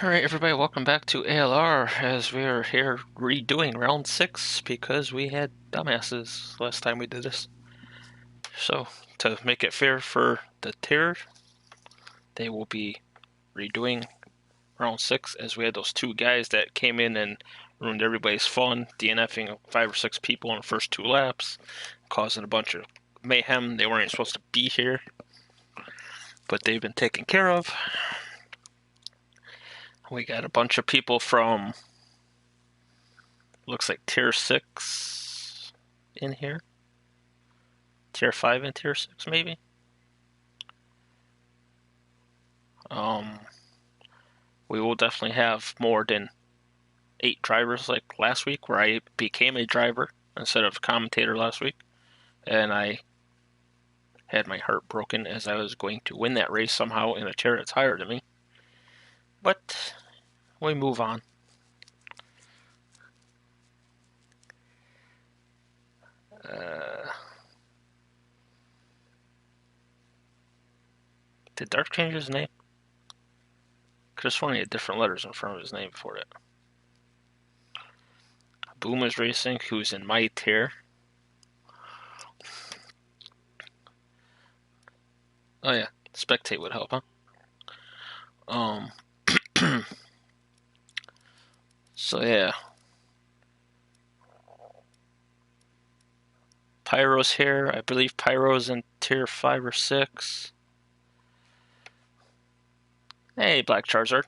Alright, everybody, welcome back to ALR as we're here redoing round 6 because we had dumbasses last time we did this. So, to make it fair for the tier, they will be redoing round 6 as we had those two guys that came in and ruined everybody's fun, DNFing 5 or 6 people in the first 2 laps, causing a bunch of mayhem. They weren't supposed to be here, but they've been taken care of. We got a bunch of people from, looks like tier 6 in here. Tier 5 and tier 6 maybe. We will definitely have more than 8 drivers like last week, where I became a driver instead of commentator last week, and I had my heart broken as I was going to win that race somehow in a tier that's higher than me. But we move on. Did Dark change his name? Could have sworn he had different letters in front of his name before it. Boom is racing, who's in my tier. Oh yeah, spectate would help, huh? So yeah. Pyro's here. I believe Pyro's in tier 5 or 6. Hey, Black Charizard.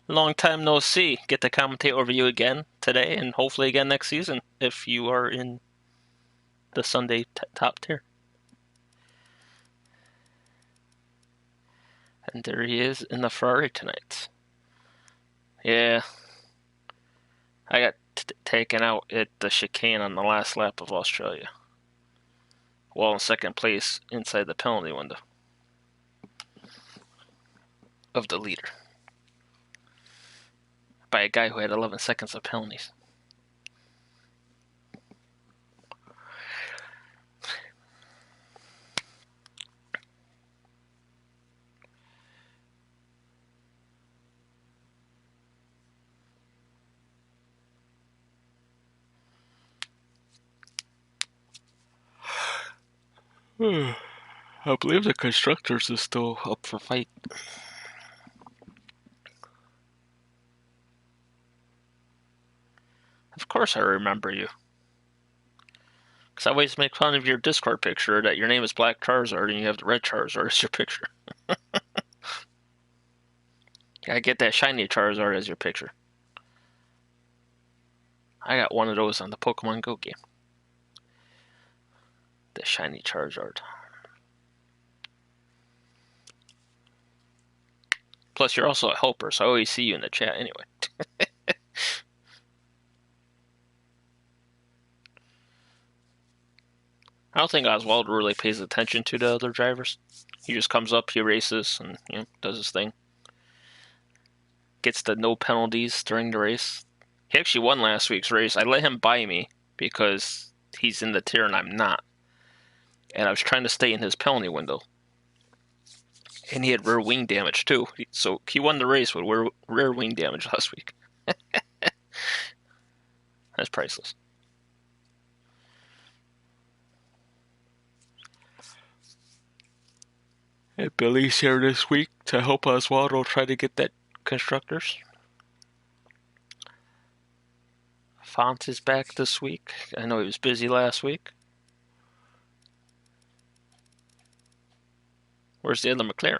Long time no see. Get to commentate over you again today and hopefully again next season if you are in the Sunday top tier. And there he is in the Ferrari tonight. Yeah. I got taken out at the chicane on the last lap of Australia. Well, in second place inside the penalty window of the leader by a guy who had 11 seconds of penalties. I believe the Constructors is still up for fight. Of course I remember you. Because I always make fun of your Discord picture that your name is Black Charizard and you have the red Charizard as your picture. I get that shiny Charizard as your picture. I got one of those on the Pokemon Go game. The shiny Charizard. Plus, you're also a helper, so I always see you in the chat anyway. I don't think Oswald really pays attention to the other drivers. He just comes up, he races, and does his thing. Gets the no penalties during the race. He actually won last week's race. I let him buy me because he's in the tier and I'm not. And I was trying to stay in his penalty window. And he had rare wing damage too. So he won the race with rare wing damage last week. That's priceless. And Billy's here this week to help Oswaldo try to get that Constructors. Font is back this week. I know he was busy last week. Where's the other McLaren?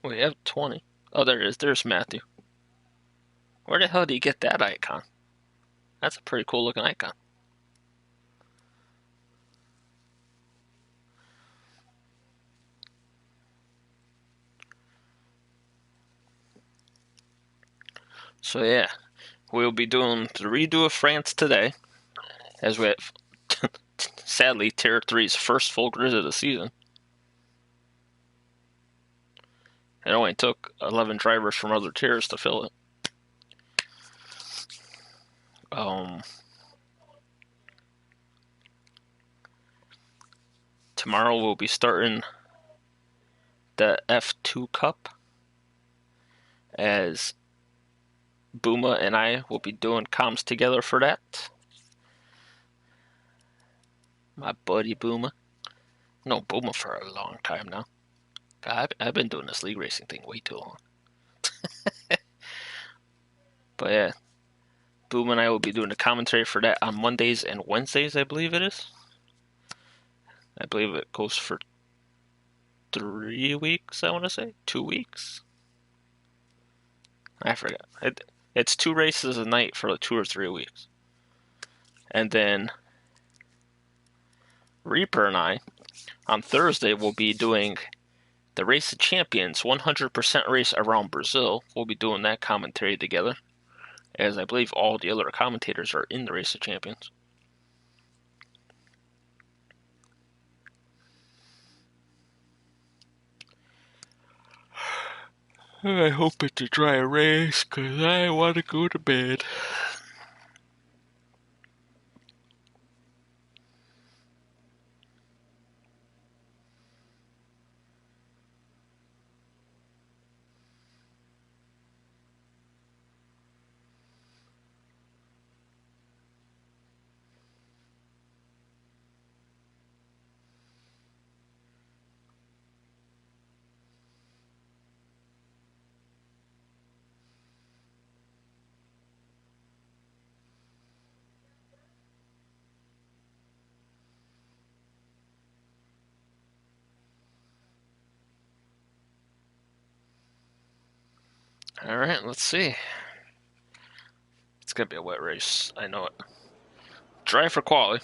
We have 20. Oh, there it is. There's Matthew. Where the hell did you get that icon? That's a pretty cool looking icon. So yeah, we'll be doing the redo of France today, as we have, sadly, Tier 3's first full grid of the season. It only took 11 drivers from other tiers to fill it. tomorrow we'll be starting the F2 Cup, as Booma and I will be doing comms together for that. My buddy Booma. No, Booma for a long time now. God, I've been doing this league racing thing way too long. But yeah, Booma and I will be doing the commentary for that on Mondays and Wednesdays, I believe it is. I believe it goes for 3 weeks, I want to say. 2 weeks? I forgot. It's 2 races a night for 2 or 3 weeks. And then Reaper and I, on Thursday, will be doing the Race of Champions 100% race around Brazil. We'll be doing that commentary together, as I believe all the other commentators are in the Race of Champions. I hope it's a dry race, because I want to go to bed. Alright, let's see. It's going to be a wet race. I know it. Dry for quali.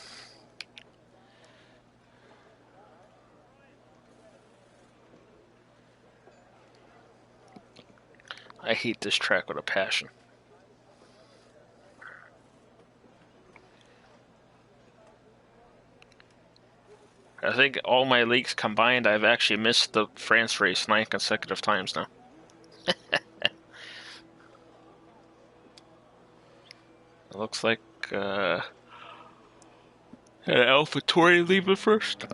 I hate this track with a passion. I think all my leagues combined, I've actually missed the France race 9 consecutive times now. It looks like AlphaTauri leaving first.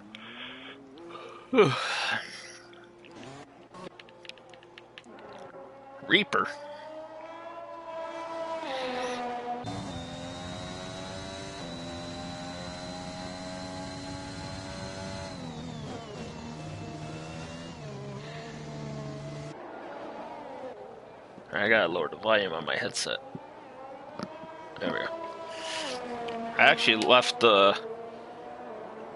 Reaper. I gotta lower the volume on my headset. There we go. I actually left the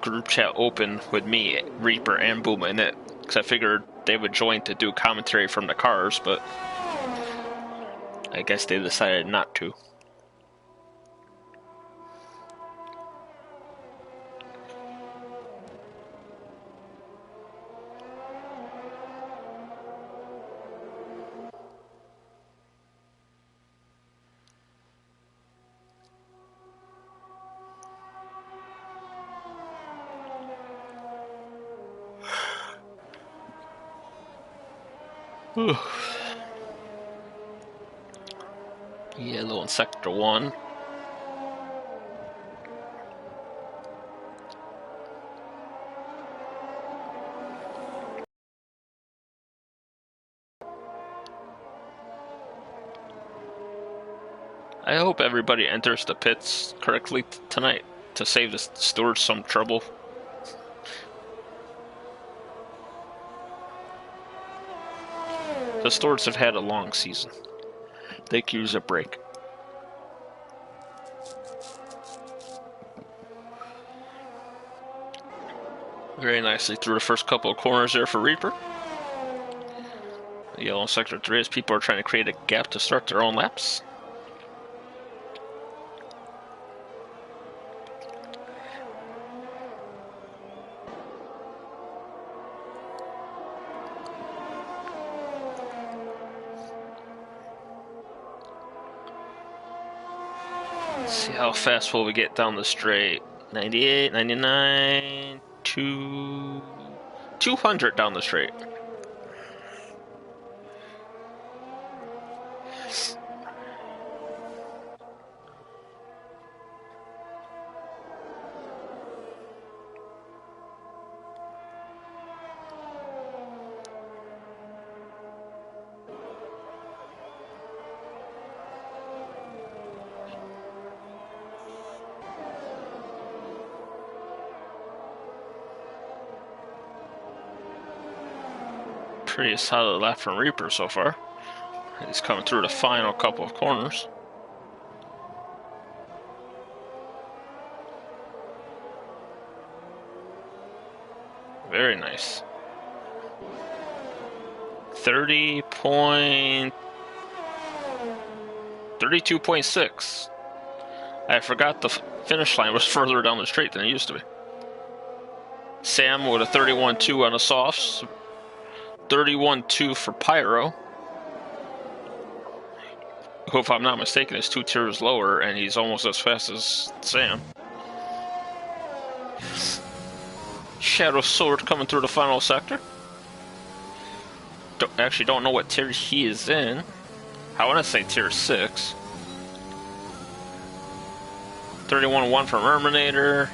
group chat open with me, Reaper, and Booma in it, because I figured they would join to do commentary from the cars, but I guess they decided not to. Yellow in Sector 1. I hope everybody enters the pits correctly tonight to save the stewards some trouble. The stewards have had a long season. They could use a break. Very nicely through the first couple of corners there for Reaper. The yellow in Sector 3 as people are trying to create a gap to start their own laps. Let's see how fast will we get down the straight. 98, 99, 200 down the straight. Pretty solid lap from Reaper so far. He's coming through the final couple of corners. Very nice. 32.6. I forgot the finish line was further down the straight than it used to be. Sam with a 31.2 on the softs. 31.2 for Pyro, who, if I'm not mistaken, is 2 tiers lower, and he's almost as fast as Sam. Shadow Sword coming through the final sector. Actually don't know what tier he is in. I want to say tier 6. 31.1 for Merminator.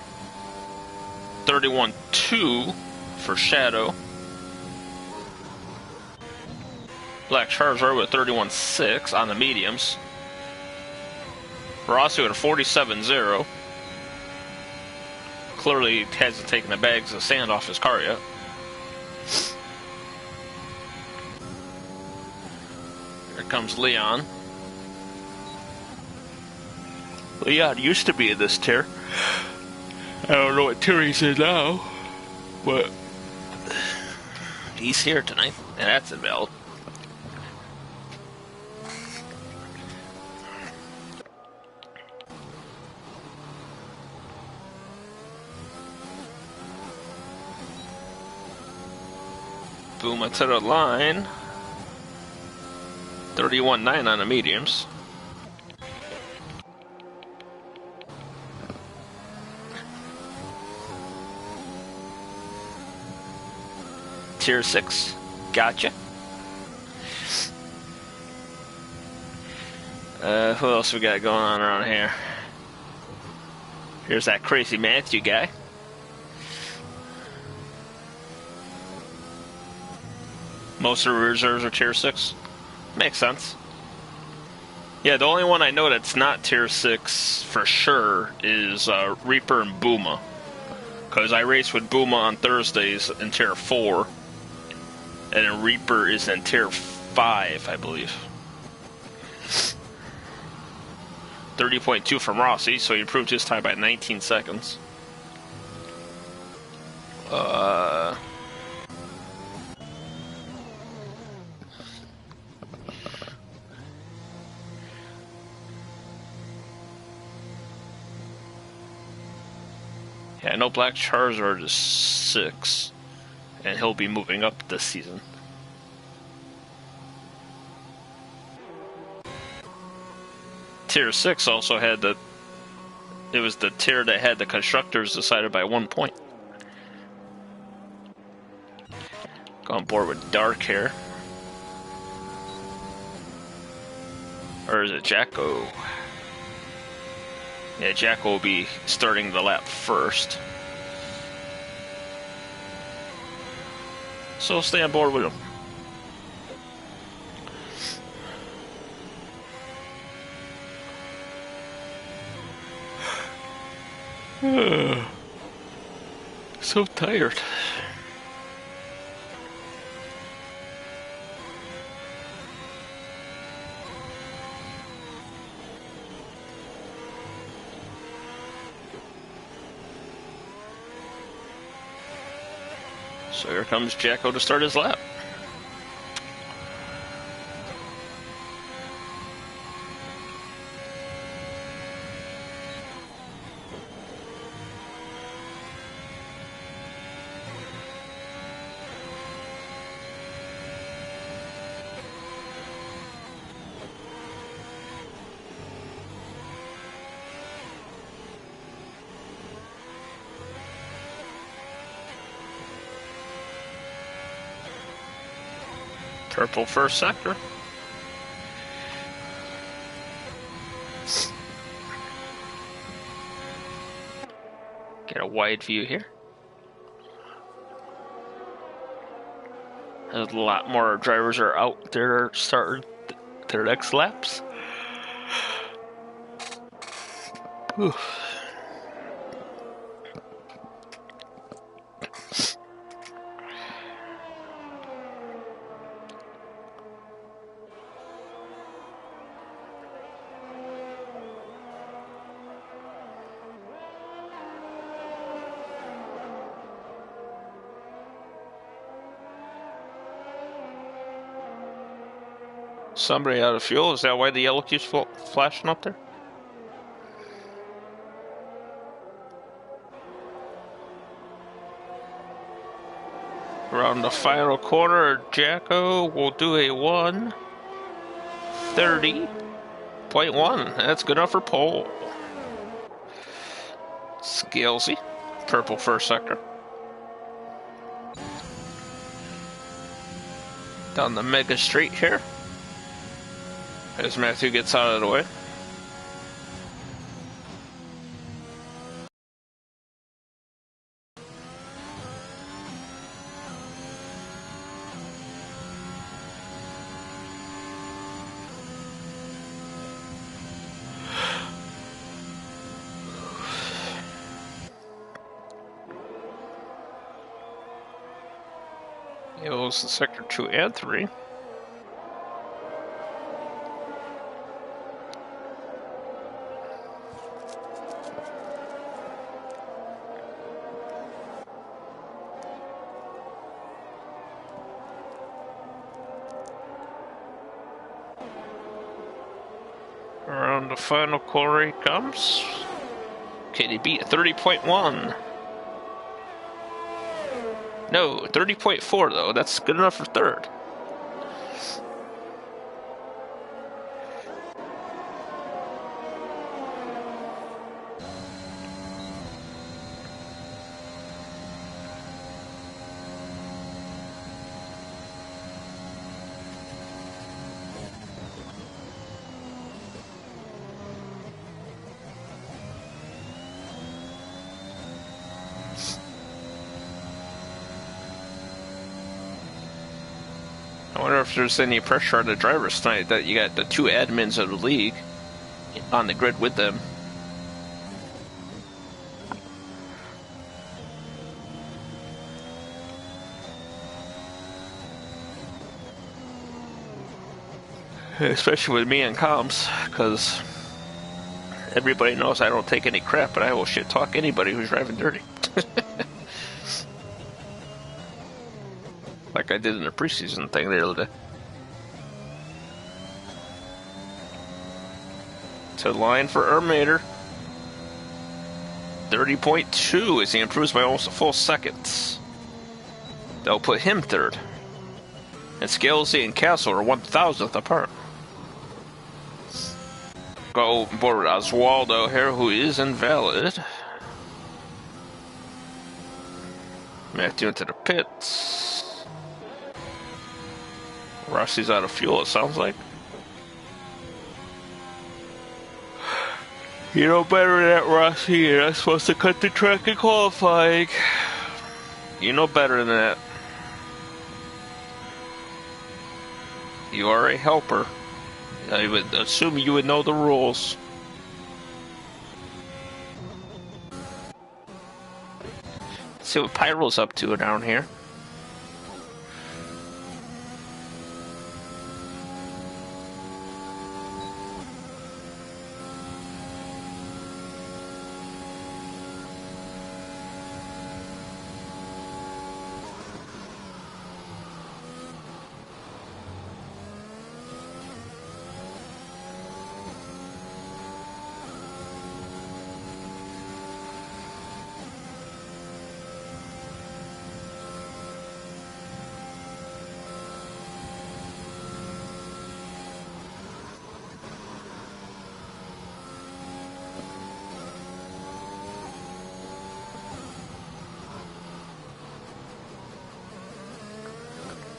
31.2 for Shadow. Black Charizard with 31.6 on the mediums. Rossi with a 47.0. Clearly hasn't taken the bags of sand off his car yet. Here comes Leon. Leon used to be in this tier. I don't know what tier he's in now, but he's here tonight, and that's invalid. Boom to the line. 31.9 on the mediums. Tier 6. Gotcha. Who else we got going on around here? Here's that crazy Matthew guy. Most of the reserves are tier 6. Makes sense. Yeah, the only one I know that's not tier 6 for sure is Reaper and Booma. Because I race with Booma on Thursdays in tier 4. And then Reaper is in tier 5, I believe. 30.2 from Rossi, so he improved his time by 19 seconds. Yeah, I know Black Charizard is 6, and he'll be moving up this season. Tier 6 also had the... It was the tier that had the constructors decided by 1 point. Go on board with Dark here. Or is it Jacko? Yeah, Jacko will be starting the lap first. So stay on board with him. So tired. So here comes Jacko to start his lap. Purple first sector. Get a wide view here. A lot more drivers are out there starting their next laps. Oof. Somebody out of fuel? Is that why the yellow keeps flashing up there? Around the final corner, Jacko will do a 1:30.1. That's good enough for pole. Scalesy, purple first sector. Down the mega straight here. As Matthew gets out of the way. It was the sector 2 and 3. Around the final quarter he comes. KDB at 30.1. No, 30.4 though. That's good enough for third. I wonder if there's any pressure on the drivers tonight that you got the two admins of the league on the grid with them. Especially with me and comms, because everybody knows I don't take any crap, but I will shit talk anybody who's driving dirty. Like I did in the preseason thing the other day. To line for Ermater. 30.2 as he improves by almost a full second. That'll put him third. And Scalesy and Castle are 1,000th apart. Go board with Oswaldo here, who is invalid. Matthew into the pits. Rossi's out of fuel, it sounds like. You know better than that, Rossi. You're not supposed to cut the track in qualifying. You know better than that. You are a helper. I would assume you would know the rules. Let's see what Pyro's up to down here.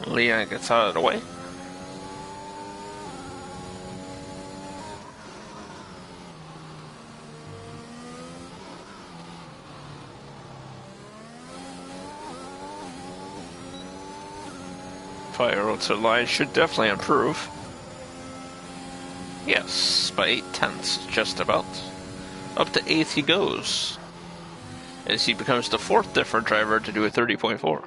Leon gets out of the way. Pyro to line should definitely improve. Yes, by 0.8, just about. Up to 8th he goes, as he becomes the 4th different driver to do a 30.4.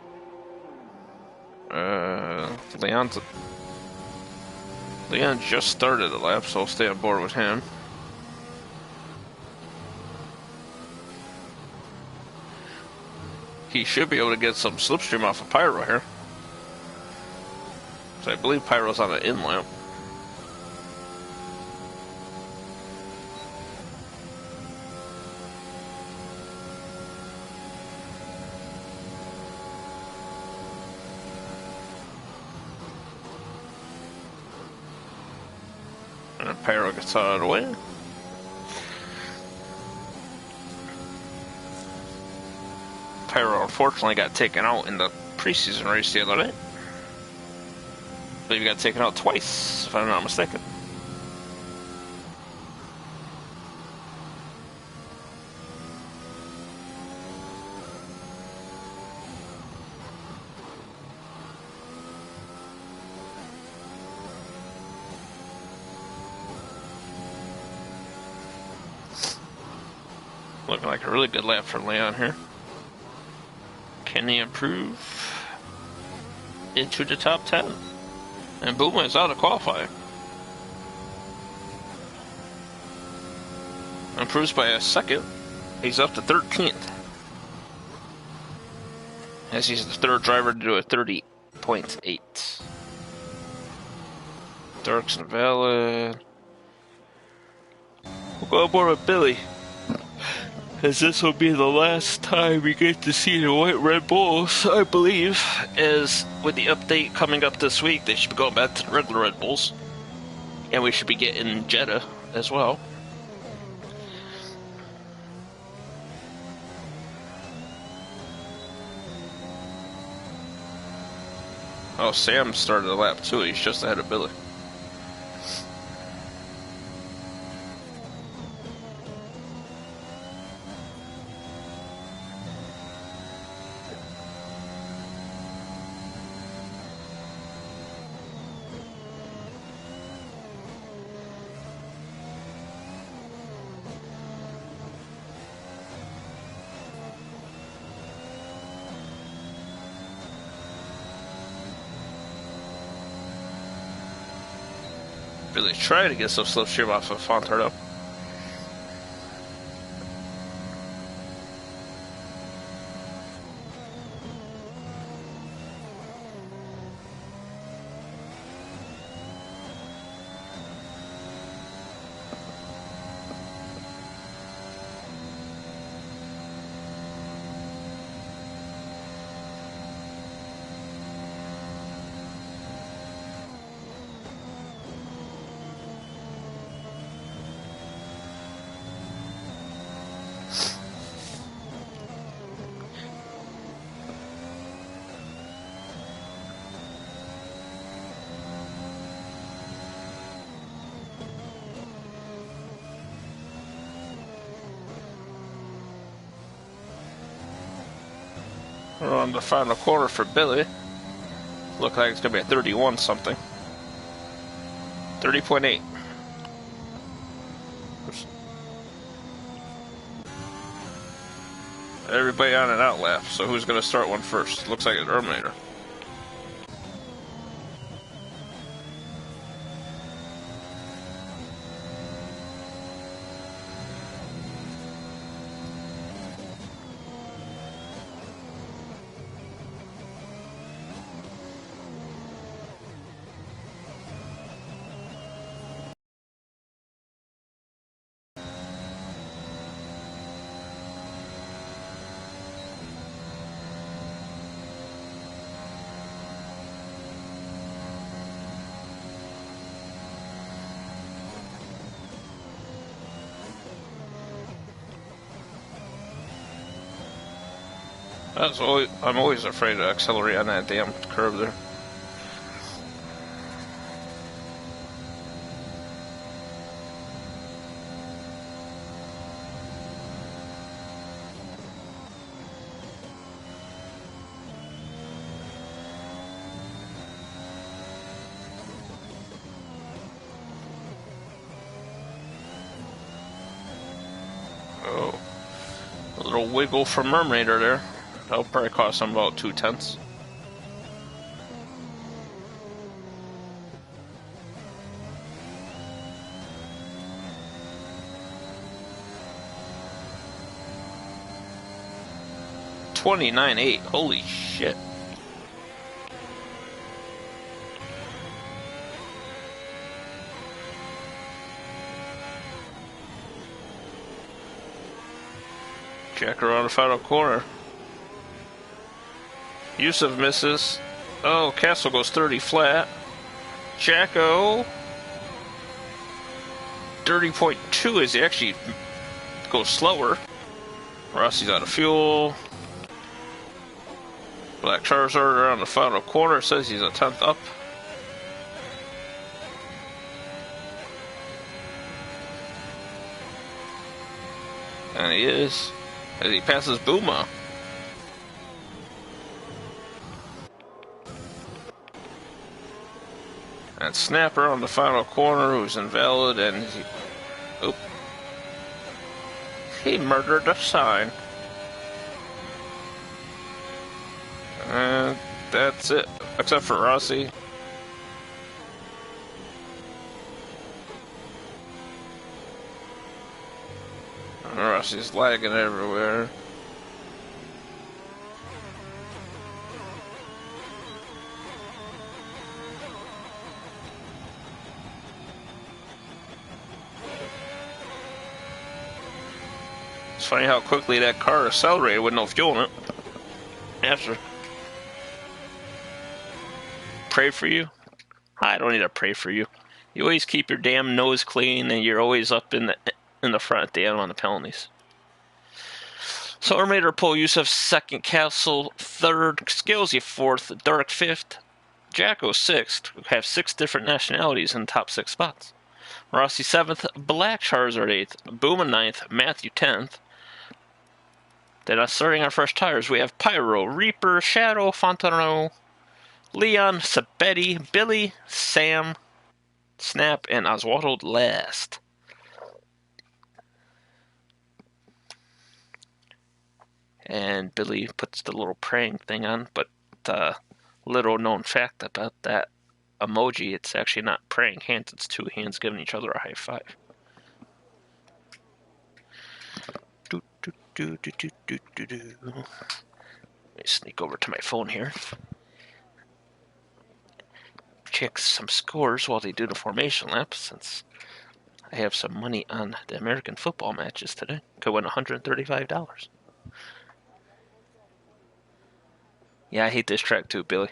Leon just started the lap, so I'll stay on board with him. He should be able to get some slipstream off of Pyro here. So I believe Pyro's on an in lap. And Pyro gets out of the way. Pyro unfortunately got taken out in the preseason race the other day. I believe he got taken out twice, if I'm not mistaken. Looking like a really good lap for Leon here. Can he improve into the top 10? And Booma is out of qualifying. Improves by a second. He's up to 13th. As he's the third driver to do a 30.8. Dark's invalid. We'll go aboard with Billy, as this will be the last time we get to see the white Red Bulls, I believe. As with the update coming up this week, they should be going back to the regular Red Bulls. And we should be getting Jeddah as well. Oh, Sam started the lap too. He's just ahead of Billy. Really try to get some slipstream off of Fontardo. We're on the final quarter for Billy. Look like it's going to be a 31 something. 30.8. Everybody on an out lap, so who's going to start one first? Looks like an Terminator. I'm always afraid to accelerate on that damn curve there. Oh, a little wiggle from Mermaider there. That'll probably cost him about 0.2. $29.8. Holy shit. Jack around the final corner. Yusuf misses. Oh, Castle goes 30 flat. Jacko. dirty point 2 is he actually goes slower. Rossi's out of fuel. Black Charizard around the final corner, says he's a 10th up. And he is, as he passes Booma. And Snapper on the final corner, who's invalid, and he murdered the sign. And that's it, except for Rossi. And Rossi's lagging everywhere. It's funny how quickly that car accelerated with no fuel in it. After. Pray for you? I don't need to pray for you. You always keep your damn nose clean, and you're always up in the front at the end on the penalties. So Armator Pole, Yusuf 2nd, Castle 3rd, Scalesy 4th, Dark 5th, Jacko 6th. We have 6 different nationalities in the top 6 spots. Rossi 7th, Black Charizard 8th, Booma 9th, Matthew 10th. Then starting our fresh tires, we have Pyro, Reaper, Shadow, Fontano, Leon, Sabetti, Billy, Sam, Snap, and Oswaldo last. And Billy puts the little praying thing on, but little known fact about that emoji, it's actually not praying hands, it's 2 hands giving each other a high five. Let me sneak over to my phone here. Check some scores while they do the formation lap, since I have some money on the American football matches today. Could win $135. Yeah, I hate this track too, Billy.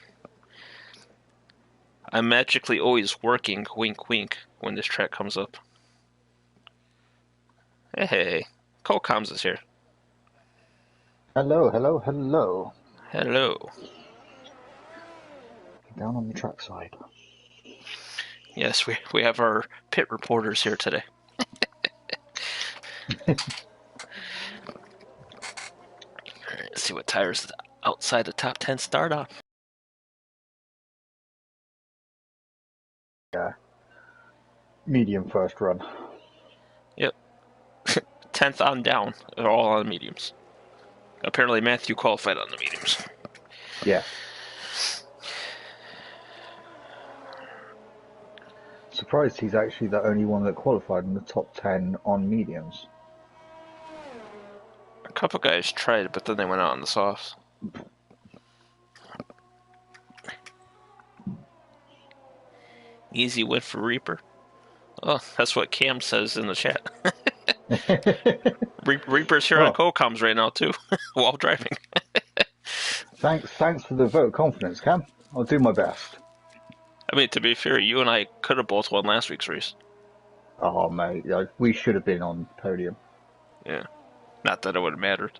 I'm magically always working, wink wink, when this track comes up. Hey, Cole Combs is here. Hello, hello, hello. Hello. Down on the trackside. Yes, we have our pit reporters here today. Alright, let's see what tires outside the top 10 start on. Yeah. Medium first run. Yep. 10th on down. They're all on mediums. Apparently Matthew qualified on the mediums. Yeah. Surprised he's actually the only one that qualified in the top 10 on mediums. A couple guys tried, but then they went out on the softs. Easy win for Reaper. Oh, that's what Cam says in the chat. Reaper's here on co-coms right now too, while driving. Thanks for the vote of confidence, Cam. I'll do my best. I mean, to be fair, you and I could have both won last week's race. Oh, mate, we should have been on podium. Yeah. Not that it would have mattered.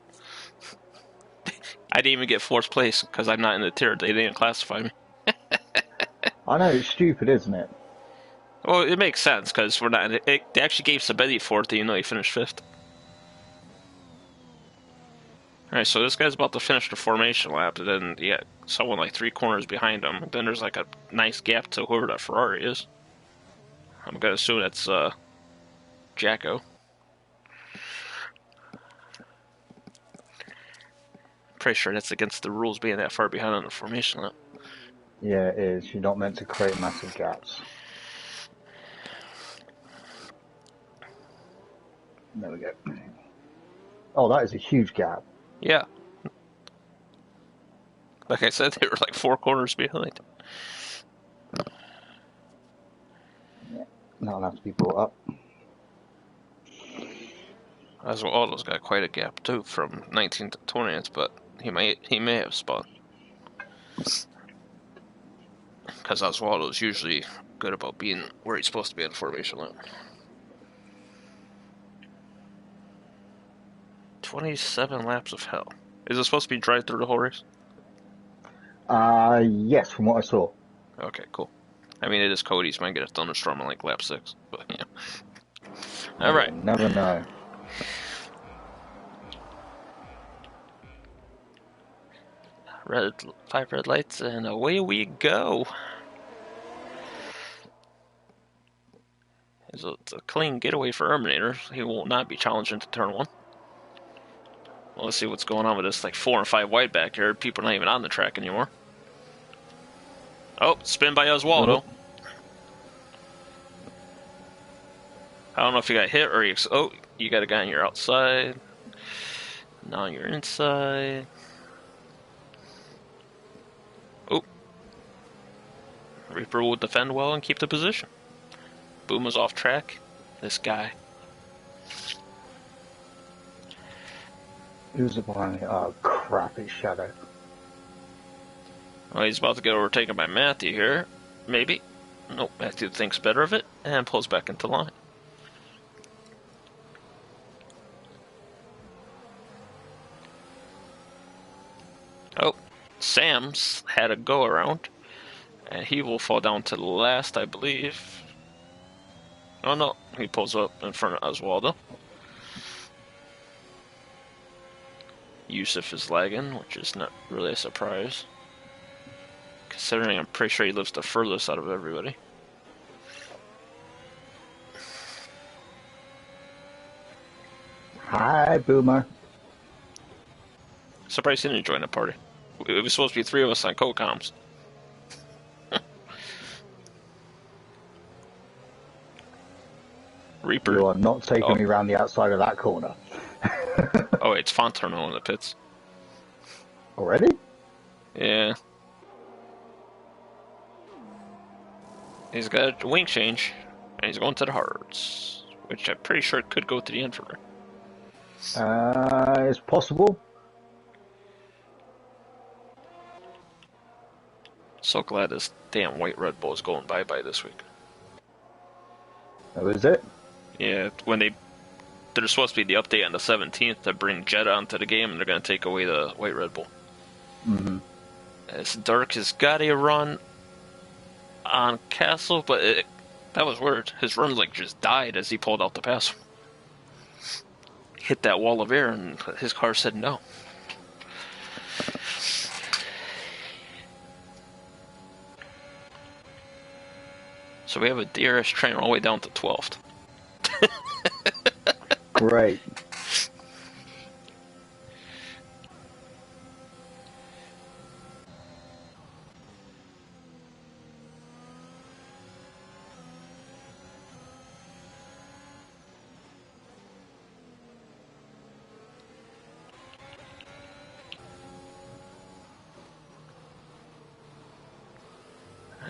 I didn't even get 4th place because I'm not in the tier. They didn't classify me. I know, it's stupid, isn't it? Well, it makes sense because we're not. They actually gave Sabetti 4th, even though he finished 5th. Alright, so this guy's about to finish the formation lap, and then you got someone like 3 corners behind him. Then there's like a nice gap to whoever that Ferrari is. I'm gonna assume that's Jacko. Pretty sure that's against the rules being that far behind on the formation lap. Yeah, it is. You're not meant to create massive gaps. There we go. Oh, that is a huge gap. Yeah. Like I said, they were like 4 corners behind. Yeah, that'll have to be brought up. Oswaldo's got quite a gap too, from 19th to 20th, but he may have spun. Because Oswaldo's usually good about being where he's supposed to be in formation lap. 27 laps of hell. Is it supposed to be dry through the whole race? Yes, from what I saw. Okay, cool. I mean, it is Cody's. Might get a thunderstorm on like lap 6, but yeah. All right. You'll never know. Five red lights, and away we go. It's a clean getaway for Erminator. He will not be challenged into turn 1. Well, let's see what's going on with this like 4 and 5 wide back here. People are not even on the track anymore. Oh, spin by Oswaldo. I don't know if you got hit or you... Oh, you got a guy on your outside. Now you're inside. Oh. Reaper will defend well and keep the position. Boom is off track. This guy. Who's it behind me? Oh, crap, it's Shadow. Oh, he's about to get overtaken by Matthew here. Maybe. Nope, Matthew thinks better of it and pulls back into line. Oh, Sam's had a go around, and he will fall down to the last, I believe. Oh no, he pulls up in front of Oswaldo. Yusuf is lagging, which is not really a surprise, considering I'm pretty sure he lives the furthest out of everybody. Hi, Boomer. Surprised he didn't join the party. It was supposed to be 3 of us on co-coms. Reaper. You are not taking me around the outside of that corner. Oh, it's Fonterno in the pits. Already? Yeah. He's got a wing change, and he's going to the hards, which I'm pretty sure could go to the infantry. It's possible. So glad this damn white Red Bull is going bye-bye this week. That was it? Yeah, when there's supposed to be the update on the 17th to bring Jetta onto the game, and they're going to take away the white Red Bull. Mm-hmm. As Dirk has got a run on Castle, but that was weird. His run like just died as he pulled out the pass. Hit that wall of air, and his car said no. So we have a DRS train all the way down to 12th. Great.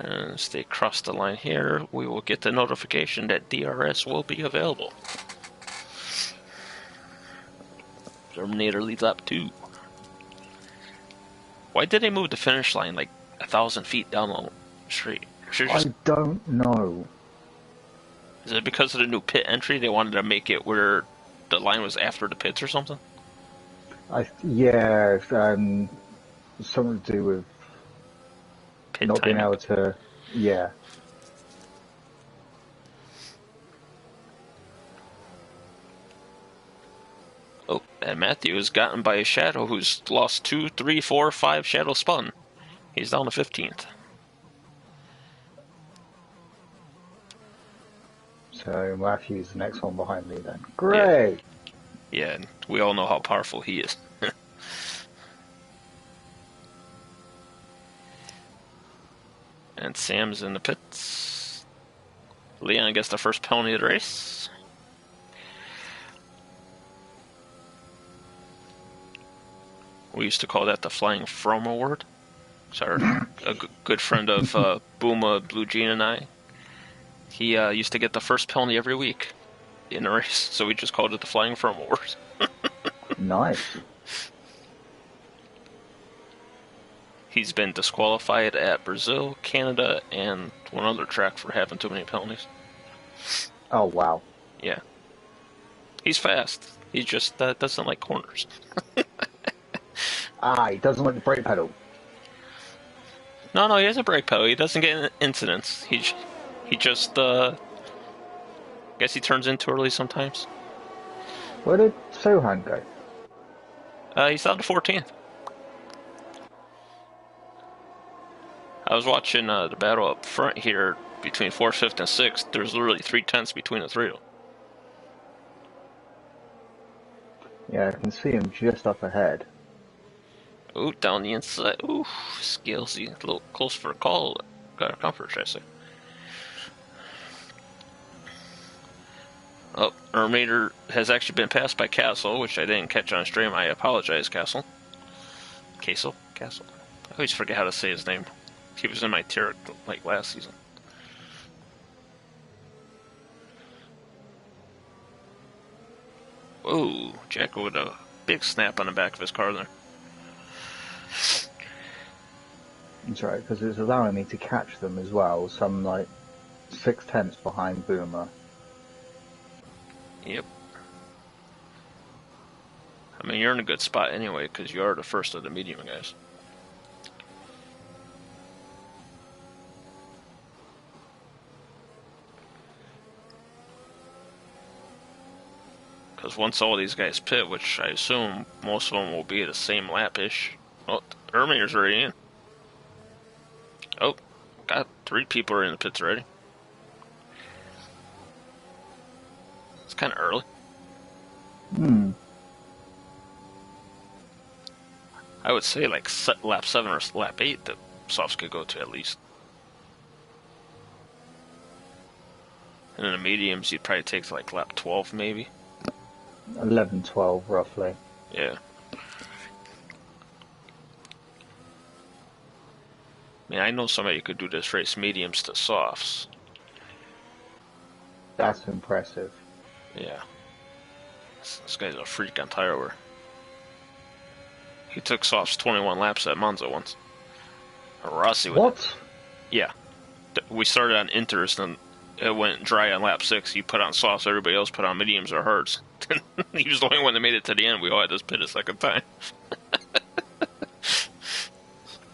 And as they cross the line here, we will get the notification that DRS will be available. Terminator leads lap 2. Why did they move the finish line like 1,000 feet down the street? I don't know. Is it because of the new pit entry? They wanted to make it where the line was after the pits or something? Yeah, something to do with Pit not timing. being able to. Yeah. Oh, and Matthew is gotten by a Shadow who's lost 2, 3, 4, 5 Shadow spun. He's down to 15th. So Matthew's the next one behind me then. Great! Yeah, and we all know how powerful he is. And Sam's in the pits. Leon gets the first penalty of the race. We used to call that the Flying From Award. Sorry, a good friend of Booma, Blue Jean, and I. He used to get the first penalty every week in a race, so we just called it the Flying From Award. Nice. He's been disqualified at Brazil, Canada, and one other track for having too many penalties. Oh, wow. Yeah. He's fast. He just doesn't like corners. Ah, he doesn't like the brake pedal. No, he has a brake pedal. He doesn't get in incidents. He just guess he turns in too early sometimes. Where did Sohan go? He's down to 14th. I was watching the battle up front here between 4th, 5th, and 6th. There's literally 3 tenths between the three of them. Yeah, I can see him just up ahead. Ooh, down the inside. Ooh, Scalesy. A little close for a call. Got a comfort, should I say. Oh, Ermater has actually been passed by Castle, which I didn't catch on stream. I apologize, Castle. Castle? I always forget how to say his name. He was in my tier like last season. Whoa, Jacko with a big snap on the back of his car there. That's right, because it's allowing me to catch them as well. So I'm like 6 tenths behind Boomer. Yep. I mean, you're in a good spot anyway, because you are the first of the medium guys. Because once all these guys pit, which I assume most of them will be the same lap-ish. Oh, Ermater's already in. Oh, got 3 people are in the pits already. It's kind of early. I would say like lap 7 or lap 8 that softs could go to at least. And in the mediums, you'd probably take to like lap 12 maybe. 11, 12 roughly. Yeah. I mean, I know somebody who could do this race mediums to softs. That's impressive. Yeah. This guy's a freak on tire wear. He took softs 21 laps at Monza once. Rossi with What? it. Yeah. We started on inters, and it went dry on lap 6. You put on softs, everybody else put on mediums or hards. He was the only one that made it to the end. We all had to pit a second time.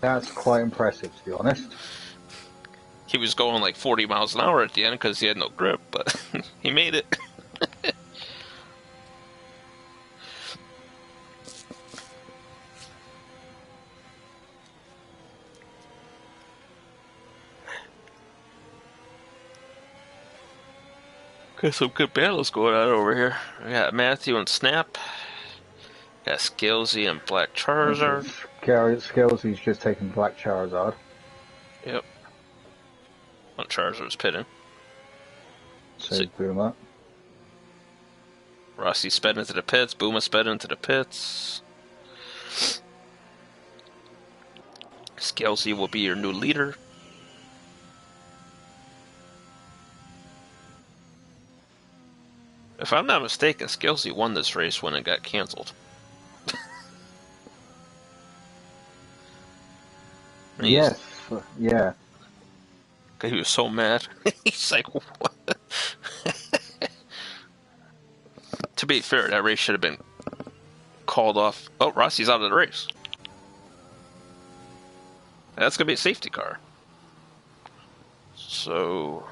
That's quite impressive, to be honest. He was going like 40 miles an hour at the end because he had no grip, but he made it. Got some good battles going on over here. We got Matthew and Snap. Got Scalesy and Black Charizard. Scalesy's just taken Black Charizard. Yep. Well, Charizard's pitting. So Boomer. Rossi sped into the pits. Booma sped into the pits. Scalesy will be your new leader. If I'm not mistaken, Scalesy won this race when it got canceled. Yes, yeah. He was so mad. He's like, what? To be fair, that race should have been called off. Oh, Rossi's out of the race. That's going to be a safety car. So,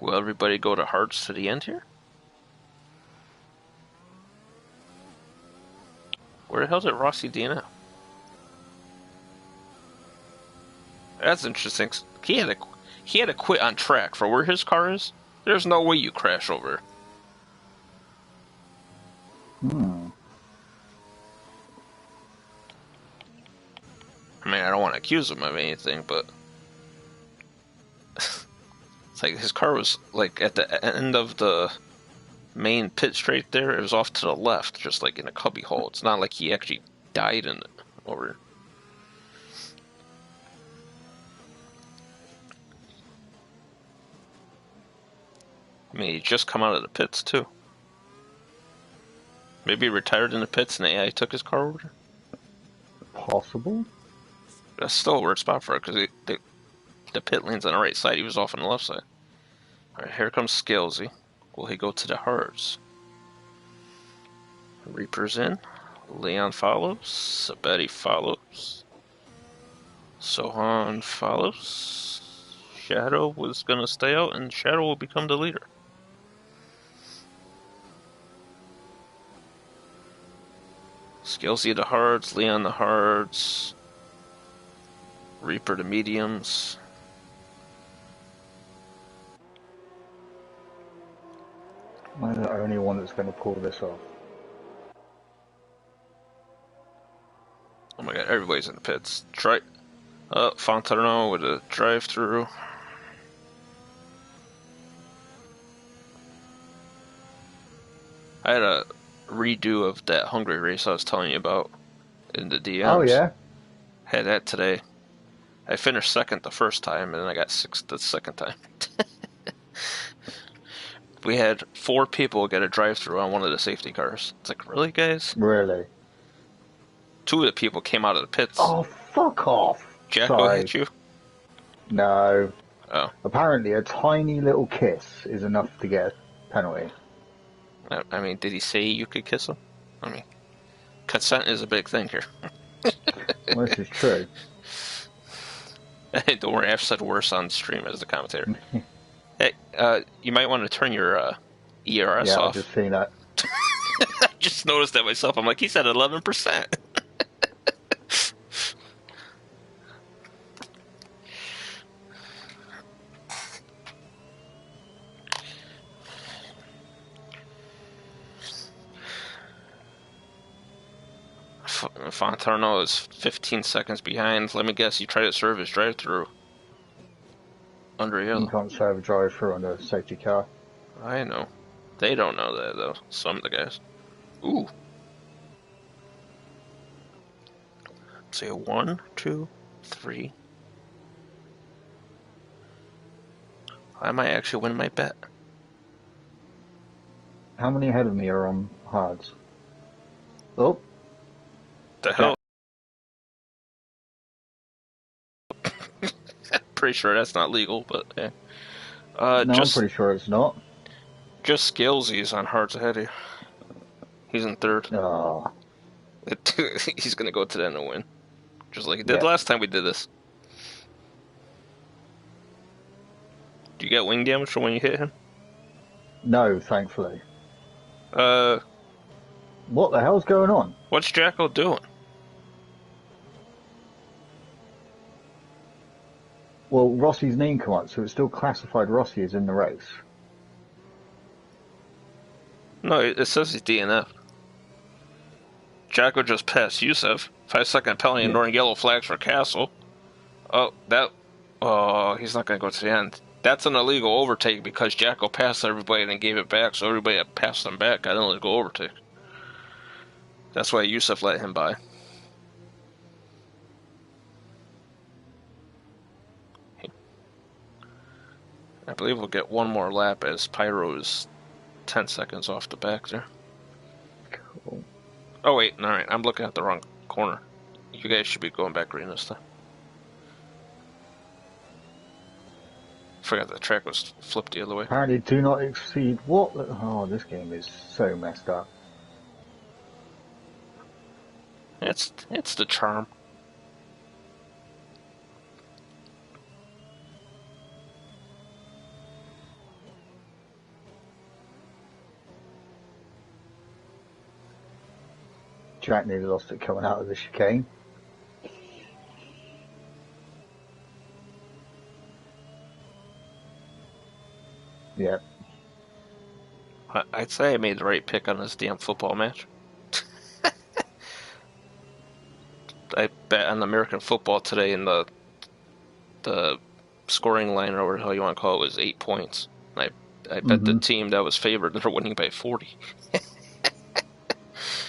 will everybody go to Hearts to the end here? Where the hell did Rossi DNF? That's interesting. He had to quit on track for where his car is. There's no way you crash over. I mean, I don't want to accuse him of anything, but it's like his car was like at the end of the main pit straight there. It was off to the left, just like in a cubby hole. It's not like he actually died in it over. I mean, he just come out of the pits too. Maybe he retired in the pits and the AI took his car over. Possible. That's still a weird spot for it because the pit lane's on the right side. He was off on the left side. All right, here comes Scalesy. Will he go to the hards? Reaper's in. Leon follows. Sabeti follows. Sohan follows. Shadow was gonna stay out, and Shadow will become the leader. Scalesy the hards, Leon the hards, Reaper the mediums. I'm the only one that's going to pull this off. Oh my god, everybody's in the pits. Fontaine with a drive-through. I had a redo of that Hungry race I was telling you about in the DMs. Oh, yeah? Had that today. I finished second the first time, and then I got sixth the second time. We had 4 people get a drive-through on one of the safety cars. It's like, really, guys? Really? 2 of the people came out of the pits. Oh, fuck off! Jacko hit you? No. Oh. Apparently a tiny little kiss is enough to get a penalty. I mean, did he say you could kiss him? I mean, consent is a big thing here. Well, this is true. Don't worry, I've said worse on stream as the commentator. Hey, you might want to turn your ERS yeah, off. I've just seen that. I just noticed that myself. I'm like, he's at 11%. Fontarno is 15 seconds behind. Let me guess, you tried to serve his drive-through under yellow. You can't serve a drive-through on a safety car. I know. They don't know that, though. Some of the guys. Ooh. Let's see, 1, 2, 3. I might actually win my bet. How many ahead of me are on hards? Oh. The hell? Pretty sure that's not legal, but yeah. No, I'm pretty sure it's not. Just Scalesy's on hards ahead of you. He's in third. Oh. He's gonna go to the end and win. Just like he did last time we did this. Do you get wing damage from when you hit him? No, thankfully. What the hell's going on? What's Jacko doing? Well, Rossi's name come up, so it's still classified Rossi as in the race. No, it says he's DNF. Jacko just passed Yusef. 5-second penalty, ignoring yellow flags for Castle. Oh, he's not going to go to the end. That's an illegal overtake because Jacko passed everybody and then gave it back, so everybody that passed him back got an illegal overtake. That's why Yusef let him by. I believe we'll get one more lap as Pyro is 10 seconds off the back there. Cool. Oh wait, alright, I'm looking at the wrong corner. You guys should be going back green this time. Forgot the track was flipped the other way. Apparently do not exceed... What? Oh, this game is so messed up. It's the charm. Jack nearly lost it coming out of the chicane. Yeah. I'd say I made the right pick on this damn football match. I bet on American football today, and the scoring line, or whatever you want to call it, was 8 points. I bet the team that was favored, they're winning by 40.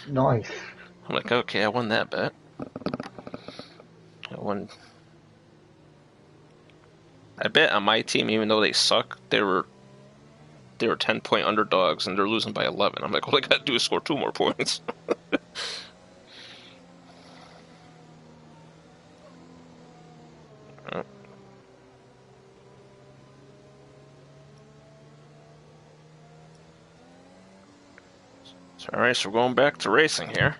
Nice. I'm like, okay, I won that bet. I bet on my team, even though they suck, they were 10-point underdogs, and they're losing by 11. I'm like, all I gotta do is score 2 more points. Alright, so we're going back to racing here.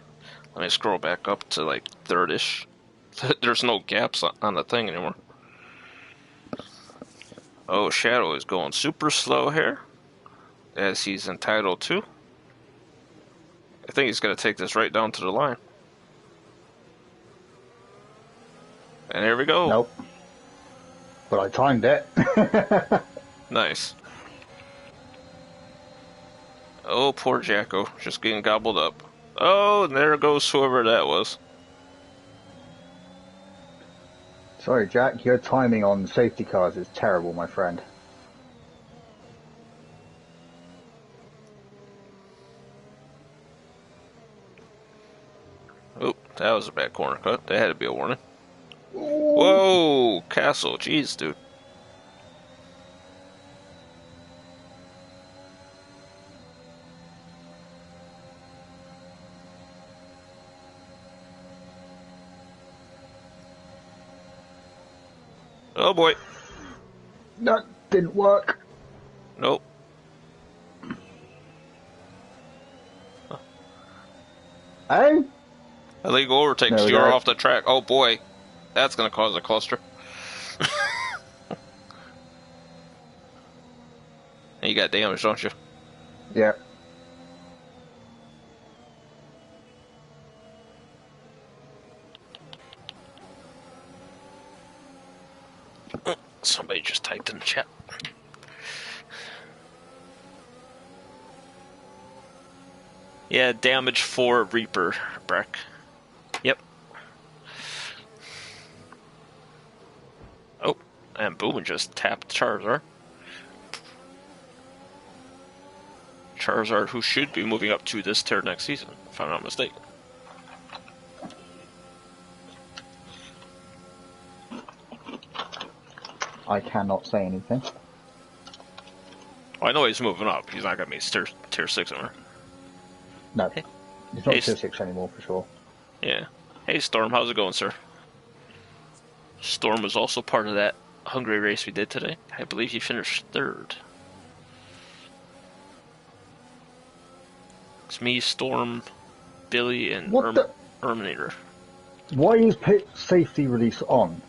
Let me scroll back up to like third-ish. There's no gaps on the thing anymore. Oh, Shadow is going super slow here, as he's entitled to. I think he's going to take this right down to the line. And here we go. Nope. But I timed it. Nice. Oh, poor Jacko, just getting gobbled up. Oh, and there goes whoever that was. Sorry, Jack, your timing on safety cars is terrible, my friend. Oh, that was a bad corner cut. That had to be a warning. Whoa, Castle, jeez, dude. Oh boy. That didn't work. Nope. Hey? Illegal overtakes. There we You're go. off the track. Oh boy. That's going to cause a cluster. And you got damage, don't you? Yeah. Somebody just typed in the chat. Yeah, damage for Reaper, Breck. Yep. Oh, and Boom just tapped Charizard. Charizard, who should be moving up to this tier next season, if I'm not mistaken. I cannot say anything. Well, I know he's moving up. He's not going to be tier 6 anymore. No. Hey. It's not Hey, tier 6 anymore, for sure. Yeah. Hey, Storm, how's it going, sir? Storm was also part of that Hungry race we did today. I believe he finished 3rd. It's me, Storm, Billy, and Erminator. Why is pit safety release on?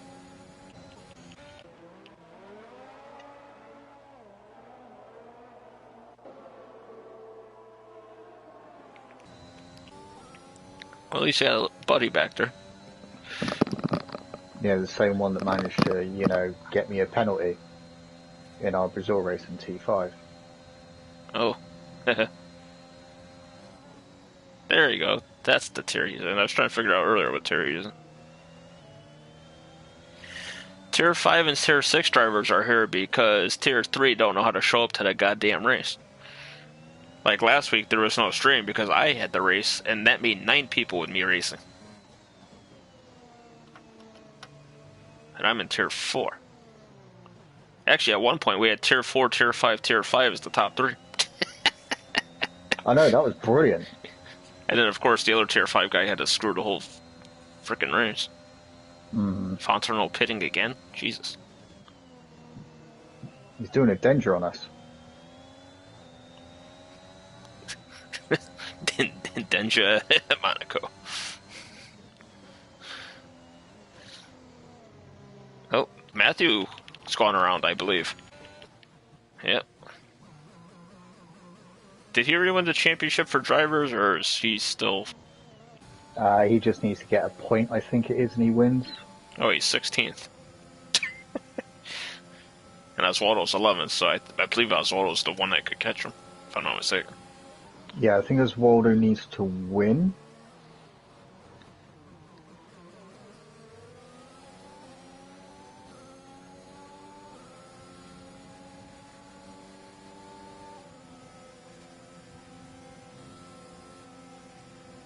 Well, at least you had a buddy back there. Yeah, the same one that managed to, you know, get me a penalty in our Brazil race in T5. Oh. There you go. That's the tier he's in. I was trying to figure out earlier what tier he's in. Tier 5 and Tier 6 drivers are here because Tier 3 don't know how to show up to the goddamn race. Like last week, there was no stream because I had the race, and that made 9 people with me racing. And I'm in Tier 4. Actually, at one point, we had Tier 4, Tier 5, Tier 5 as the top 3. I know, that was brilliant. And then, of course, the other Tier 5 guy had to screw the whole frickin' race. Fontenot pitting again? Jesus. He's doing a danger on us. Denja Monaco. Oh, Matthew's gone around, I believe. Yep. Did he already win the championship for drivers, or is he still... He just needs to get a point, I think it is, and he wins. Oh, he's 16th. And Oswaldo's 11th, so I believe Oswaldo's the one that could catch him, if I'm not mistaken. Yeah, I think Oswaldo needs to win.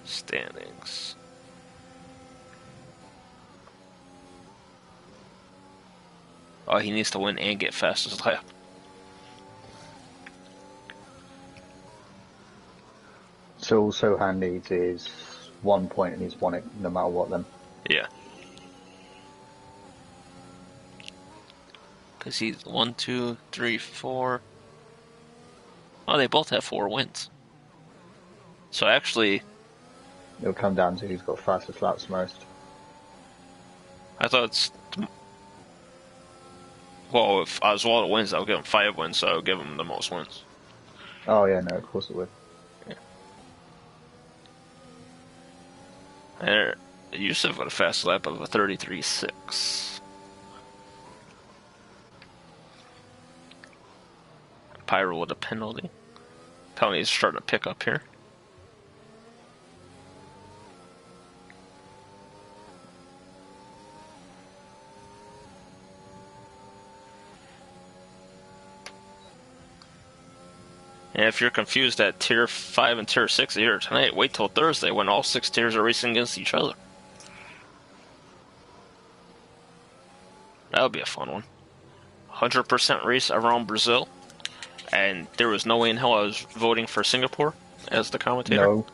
Standings. Oh, he needs to win and get fastest lap. So all Sohan needs is 1 point, and he's won it no matter what then. Yeah. Because he's 1, 2, 3, 4. Oh, they both have 4 wins. So actually, It'll come down to who's got fastest laps most. I thought it's... Well, if Oswaldo wins, I'll give him 5 wins, so I'll give him the most wins. Oh yeah, no, of course it would. And Yusuf got a fast lap of a 33.6. Pyro with a penalty. Penalty's starting to pick up here. And if you're confused at Tier 5 and Tier 6 here tonight, wait till Thursday when all 6 tiers are racing against each other. That'll be a fun one. 100% race around Brazil. And there was no way in hell I was voting for Singapore as the commentator. No.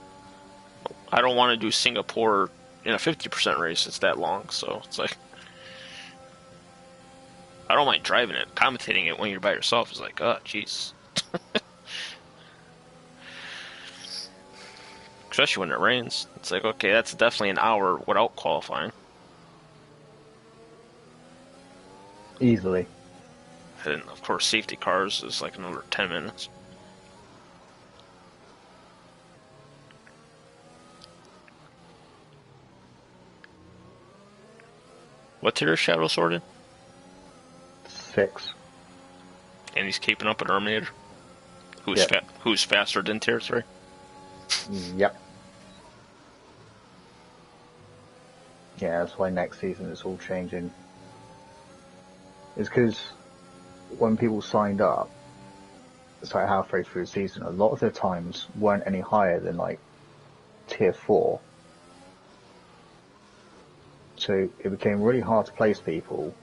I don't want to do Singapore in a 50% race. It's that long, so it's like... I don't mind driving it. Commentating it when you're by yourself is like, oh, jeez. Especially when it rains. It's like, okay, that's definitely an hour without qualifying. Easily. And, of course, safety cars is like another 10 minutes. What tier is Shadow sorted? 6. And he's keeping up with Terminator? Yep. Who's faster than tier 3? Yep. Yeah, that's why next season it's all changing. It's because when people signed up, it's like halfway through the season, a lot of their times weren't any higher than like tier 4. So it became really hard to place people.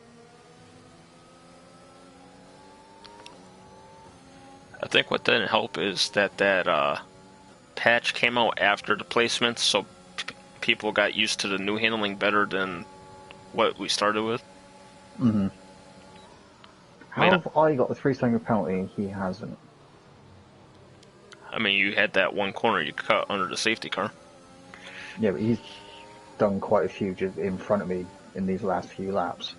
I think what didn't help is that patch came out after the placements, so people got used to the new handling better than what we started with. Mm-hmm. How have I got the 3-second penalty and he hasn't? I mean, you had that one corner you cut under the safety car. Yeah, but he's done quite a few just in front of me in these last few laps.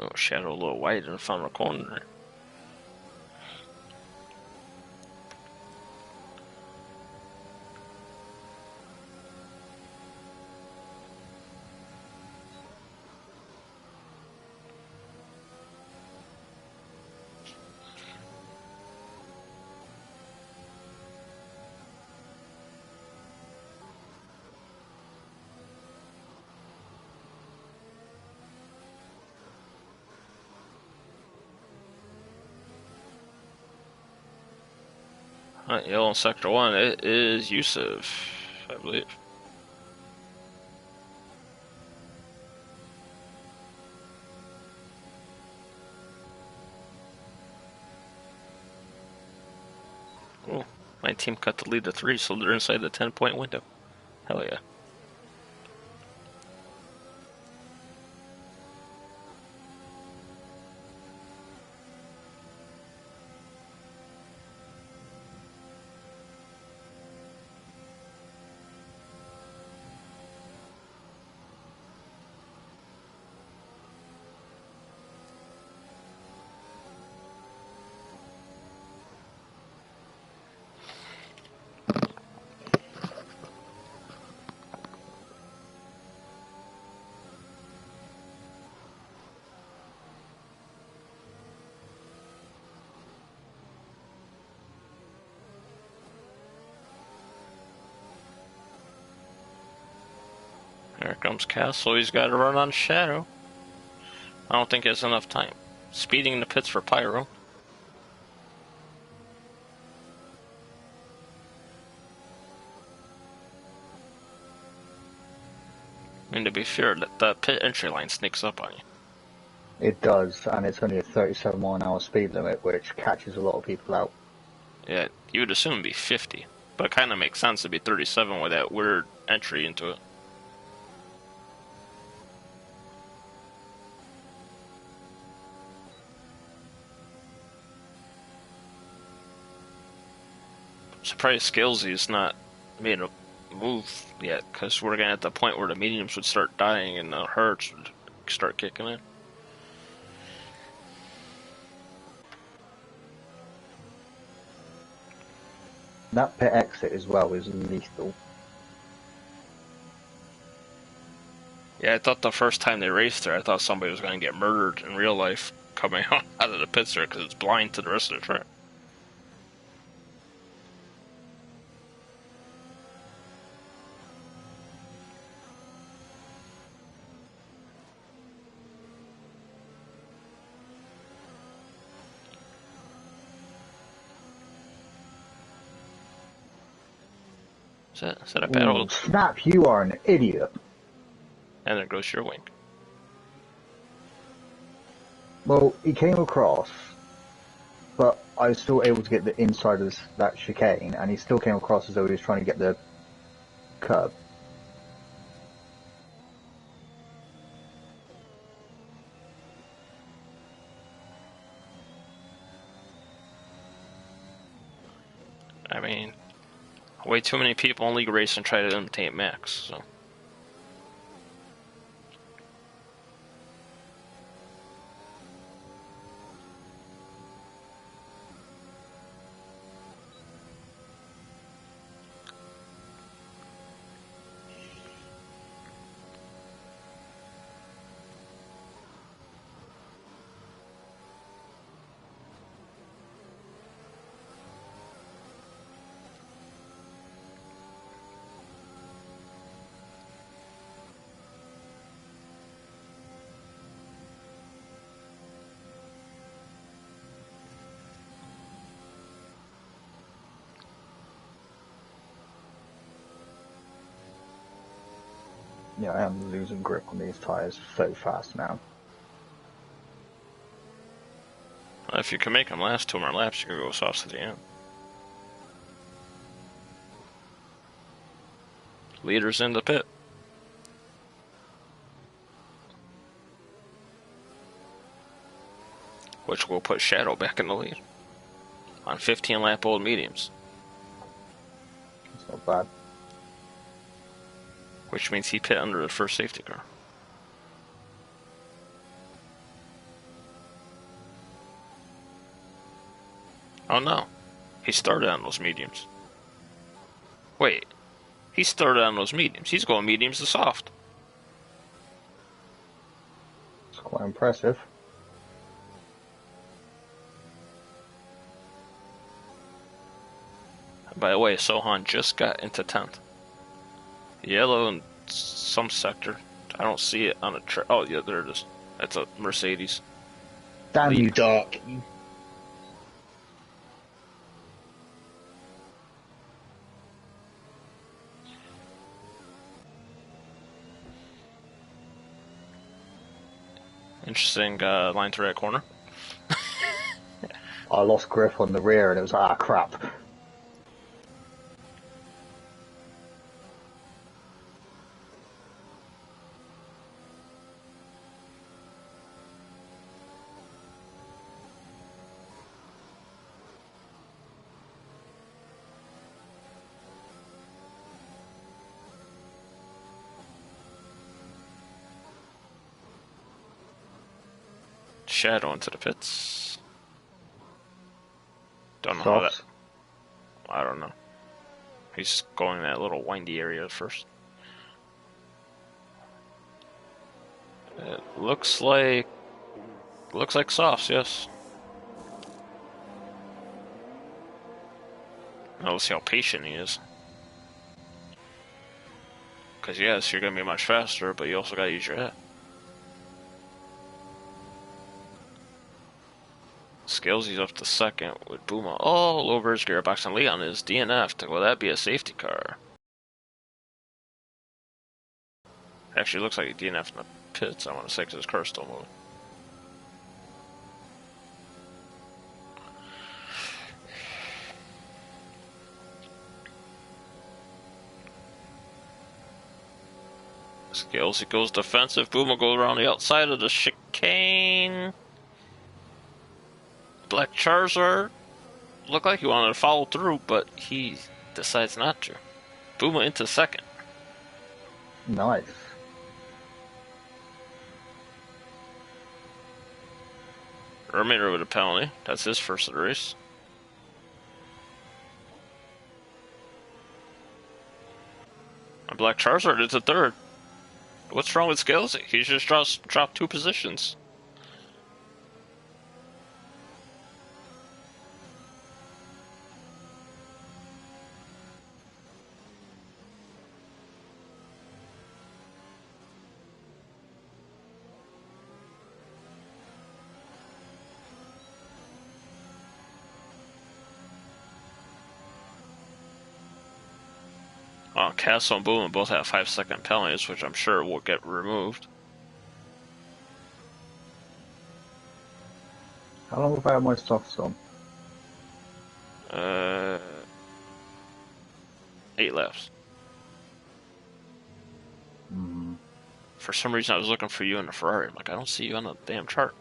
Oh, Shadow a little wide in the final corner. Yellow in Sector 1, it is Yusuf, I believe. Oh, my team cut the lead to 3, so they're inside the 10-point window. Hell yeah. Here comes Castle, he's got to run on Shadow. I don't think he has enough time. Speeding in the pits for Pyro. I mean, to be fair, the pit entry line sneaks up on you. It does, and it's only a 37-mile-an-hour speed limit, which catches a lot of people out. Yeah, you would assume it'd be 50, but it kind of makes sense to be 37 with that weird entry into it. Surprised Scalesy's not made a move yet, because we're getting at the point where the mediums would start dying and the herds would start kicking in. That pit exit as well is lethal. Yeah, I thought the first time they raced there, I thought somebody was going to get murdered in real life coming out of the pits there because it's blind to the rest of the track. Is that a Ooh, battle? Snap, you are an idiot. And there goes your wing. Well, he came across, but I was still able to get the inside of that chicane, and he still came across as though he was trying to get the curb. I mean, way too many people in League Racing try to imitate Max, so. Yeah, I am losing grip on these tyres so fast now. If you can make them last 2 more laps, you can go soft to the end. Leaders in the pit. Which will put Shadow back in the lead. On 15-lap-old mediums. It's not bad. Which means he pit under the first safety car. Oh no. He started on those mediums. Wait. He started on those mediums. He's going mediums to soft. It's quite impressive. By the way, Sohan just got into 10th. Yellow in some sector. I don't see it on a track. Oh, yeah, there it is. That's a Mercedes. Damn Lead. you, Dark. Interesting line to right corner. I lost grip on the rear and it was like, ah, crap. Shadow into the pits. Don't know how that. I don't know. He's going in that little windy area first. It looks like softs, yes. Now let's see how patient he is. Because yes, you're gonna be much faster, but you also gotta use your head. Scalesy's up to second with Booma all over his gearbox, and Leon is DNF'd. Will that be a safety car? Actually, it looks like he DNF'd in the pits, I want to say, because his car's still moving. Scales, he goes defensive. Boom will go around the outside of the chicane. Black Charizard looked like he wanted to follow through, but he decides not to. Boom into second. Nice. Remainder with a penalty. That's his first of the race. And Black Charizard is a third. What's wrong with Scales? He just dropped 2 positions. Castle and Boom both have 5-second penalties, which I'm sure will get removed. How long have I had my softs on? 8 laps. For some reason, I was looking for you in the Ferrari. I'm like, I don't see you on the damn chart.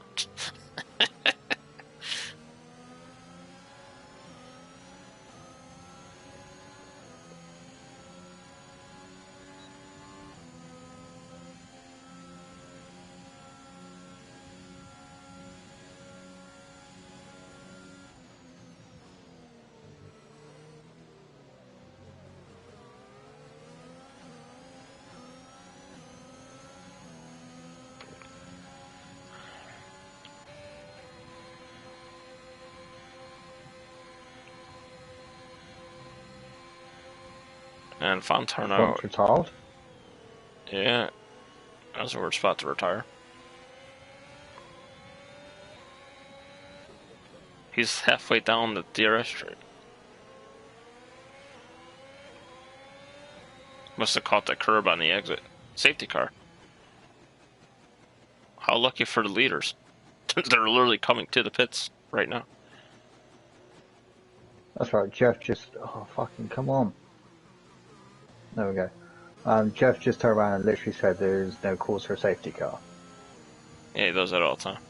And Fontana. Retired? Yeah, that's a weird spot to retire. He's halfway down the DRS straight. Must have caught that curb on the exit. Safety car. How lucky for the leaders. They're literally coming to the pits right now. That's right, Jeff just... Oh, fucking come on. There we go. Jeff just turned around and literally said there's no cause for a safety car. Yeah, he does that all the time.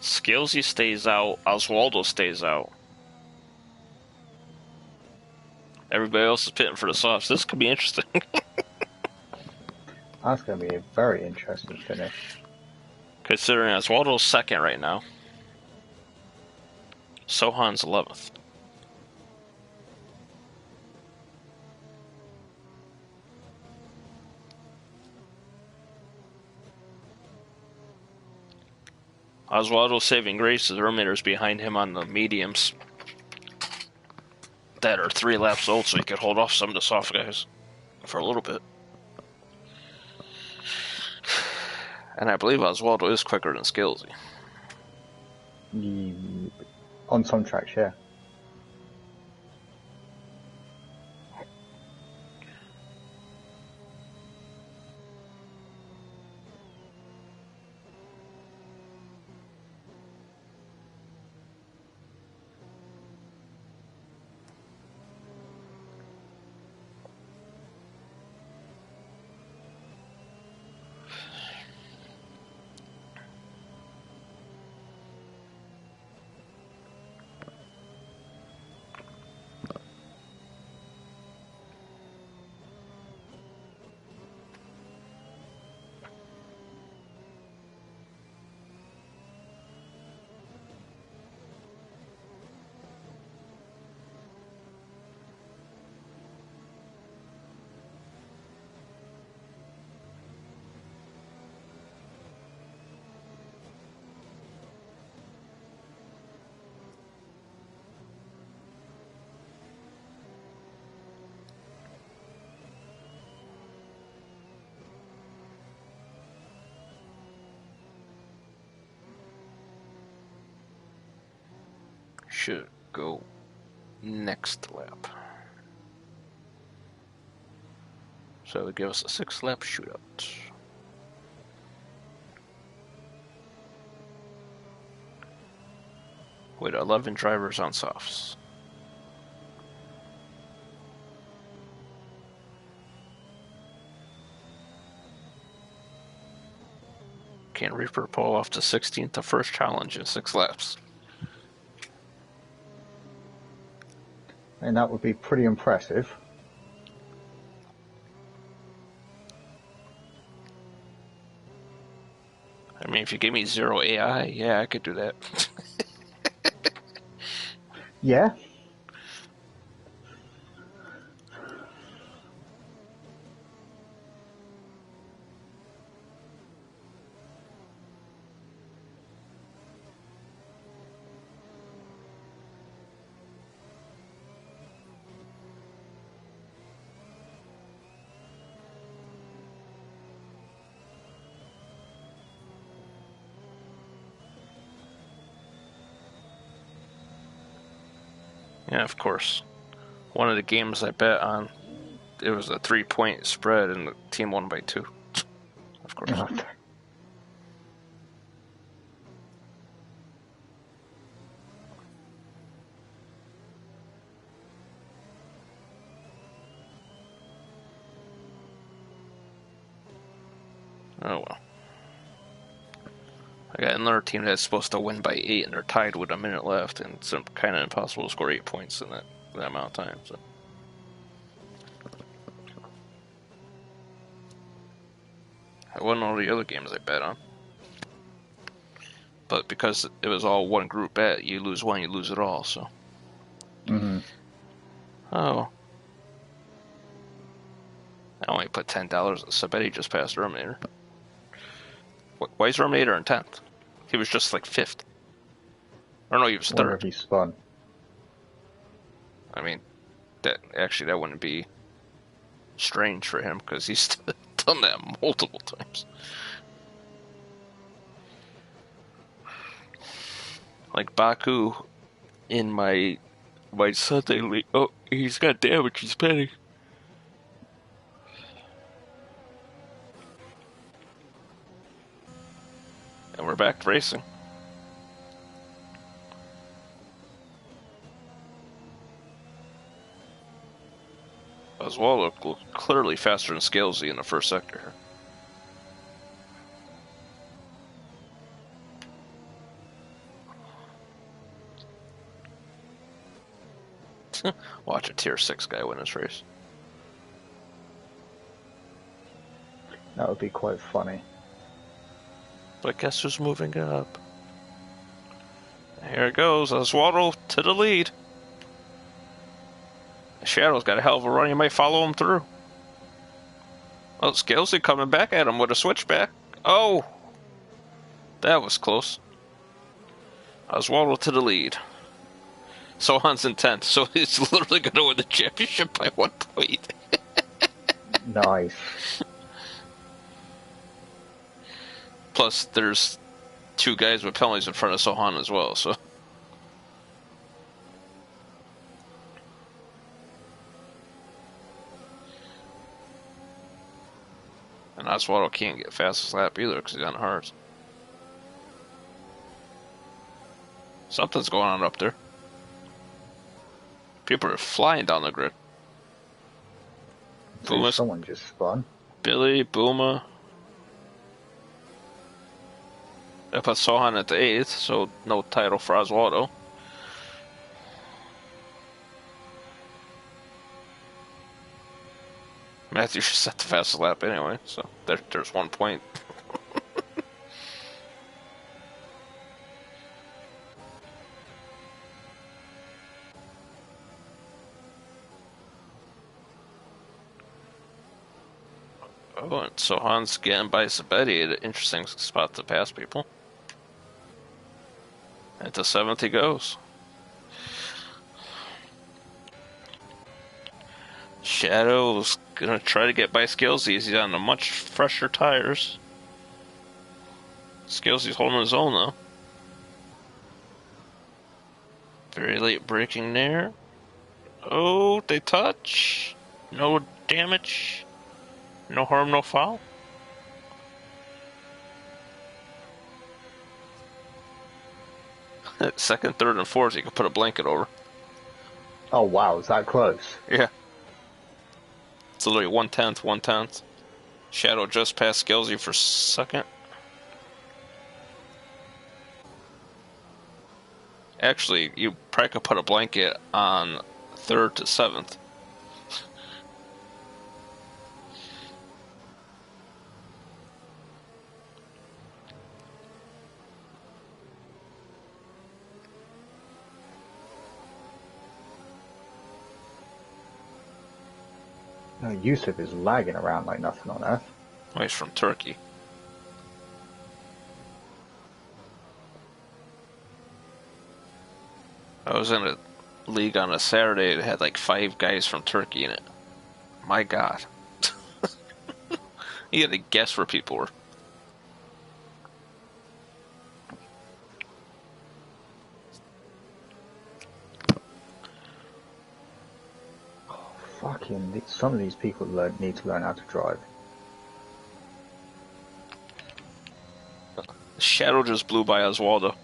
Skillsy stays out. Oswaldo stays out. Everybody else is pitting for the softs. This could be interesting. That's going to be a very interesting finish. Considering Oswaldo's second right now. Sohan's 11th. Oswaldo's saving grace. The Romator's behind him on the mediums that are 3 laps old, so he could hold off some of the soft guys for a little bit. And I believe Oswaldo is quicker than Skillsy. On some tracks, yeah. Should go next lap. So it would give us a 6-lap shootout. With 11 drivers on softs. Can Reaper pull off the 16th to first challenge in 6 laps? And that would be pretty impressive. I mean, if you give me 0 AI, yeah, I could do that. Yeah. Yeah, of course. One of the games I bet on, it was a 3-point spread and the team won by 2. Of course. Oh well. I got another team that's supposed to win by 8 and they're tied with a minute left, and it's kind of impossible to score 8 points in that amount of time. So. I won all the other games I bet on. But because it was all one group bet, you lose one, you lose it all, so. Mm-hmm. Oh. I only put $10. Sabetti just passed Terminator. Why is Terminator in 10th? He was just like 5th. Or no, he was 3rd. Wonder if he spun. I mean, that wouldn't be strange for him because he's done that multiple times. Like Baku in my Sunday league. Oh, he's got damage. He's petty. And we're back to racing. Oswaldo looked clearly faster than Scalesy in the first sector. Watch a tier 6 guy win this race. That would be quite funny. But guess who's moving up? Here it goes, Oswaldo to the lead. Shadow's got a hell of a run, you might follow him through. Oh, Scalesy coming back at him with a switchback. Oh! That was close. Oswaldo to the lead. Sohan's in 10th, so he's literally going to win the championship by 1 point. Nice. Plus, there's 2 guys with penalties in front of Sohan as well, so. And Oswaldo can't get fastest lap either because he's on hards. Something's going on up there. People are flying down the grid. So someone just spun. Billy, Booma. I put Sohan at the 8th, so no title for Oswaldo. Matthew should set the fastest lap anyway, so there's 1 point. Oh, and Sohan's getting by Sabetti at an interesting spot to pass people. And to 7th he goes. Shadow's gonna try to get by Scalesy. He's on the much fresher tires. Scalesy's holding his own though. Very late braking there. Oh, they touch. No damage. No harm, no foul. Second, third, and fourth, you can put a blanket over. Oh wow, is that close? Yeah. It's literally 1/10, 1/10. Shadow just passed Skillsy for second. Actually, you probably could put a blanket on third to seventh. No, Yusuf is lagging around like nothing on earth. Oh, he's from Turkey. I was in a league on a Saturday that had like 5 guys from Turkey in it. My God. You had to guess where people were. Fucking, some of these people need to learn how to drive. Shadow just blew by Oswaldo.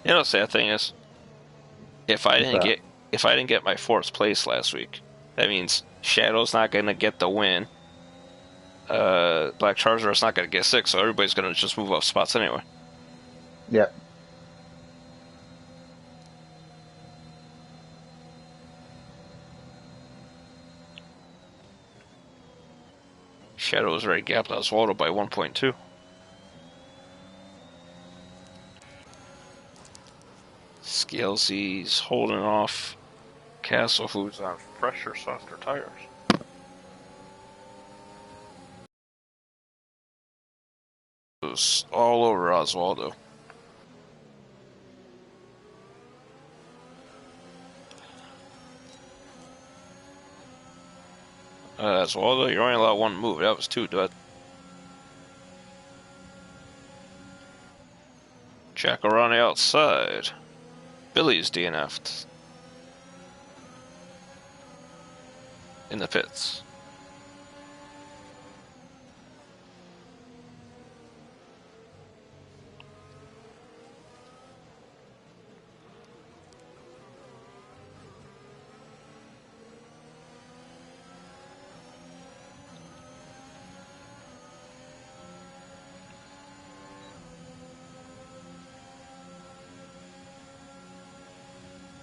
You know, the sad thing is, if I didn't get my 4th place last week, that means Shadow's not gonna get the win. Black Charizard's not gonna get 6, so everybody's gonna just move up spots anyway. Yep. Shadow was already gapped Oswaldo by 1.2. Scalesy's holding off Castle, who's on fresher, softer tires. It was all over Oswaldo. Oswaldo, you're only allowed 1 move. That was 2, dude. Jackal on the outside. Billy's DNF'd. In the pits.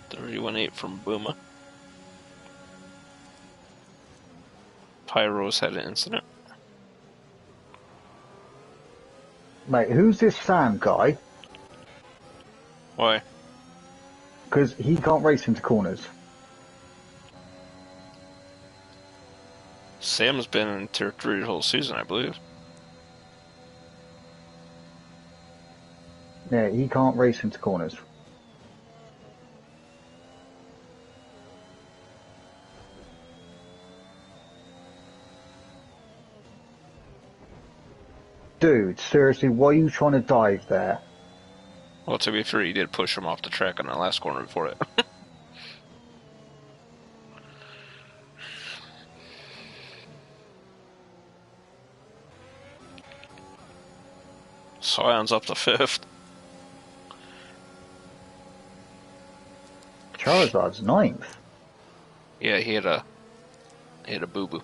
.31.8 from Booma. Pyro's had an incident. Mate, who's this Sam guy? Why? Because he can't race into corners. Sam's been in Tier 3 the whole season, I believe. Yeah, he can't race into corners. Dude, seriously, why are you trying to dive there? Well, to be fair, he did push him off the track on the last corner before it. Scion's up to 5th. Charizard's 9th. Yeah, he had a boo-boo.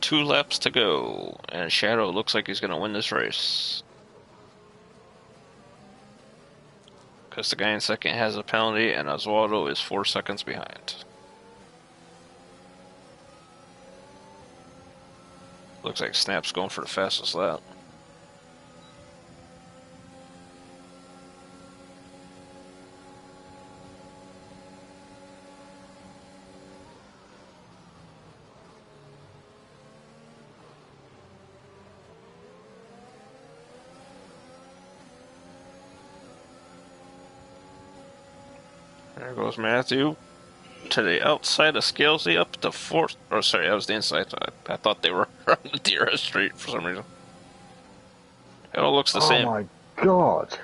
Two laps to go, and Shadow looks like he's going to win this race. Because the guy in second has a penalty, and Oswaldo is 4 seconds behind. Looks like Snap's going for the fastest lap. There goes Matthew to the outside of Scalesy up to 4th. Or sorry, that was the inside. I thought they were on the DRS street for some reason. It all looks the same. Oh my god.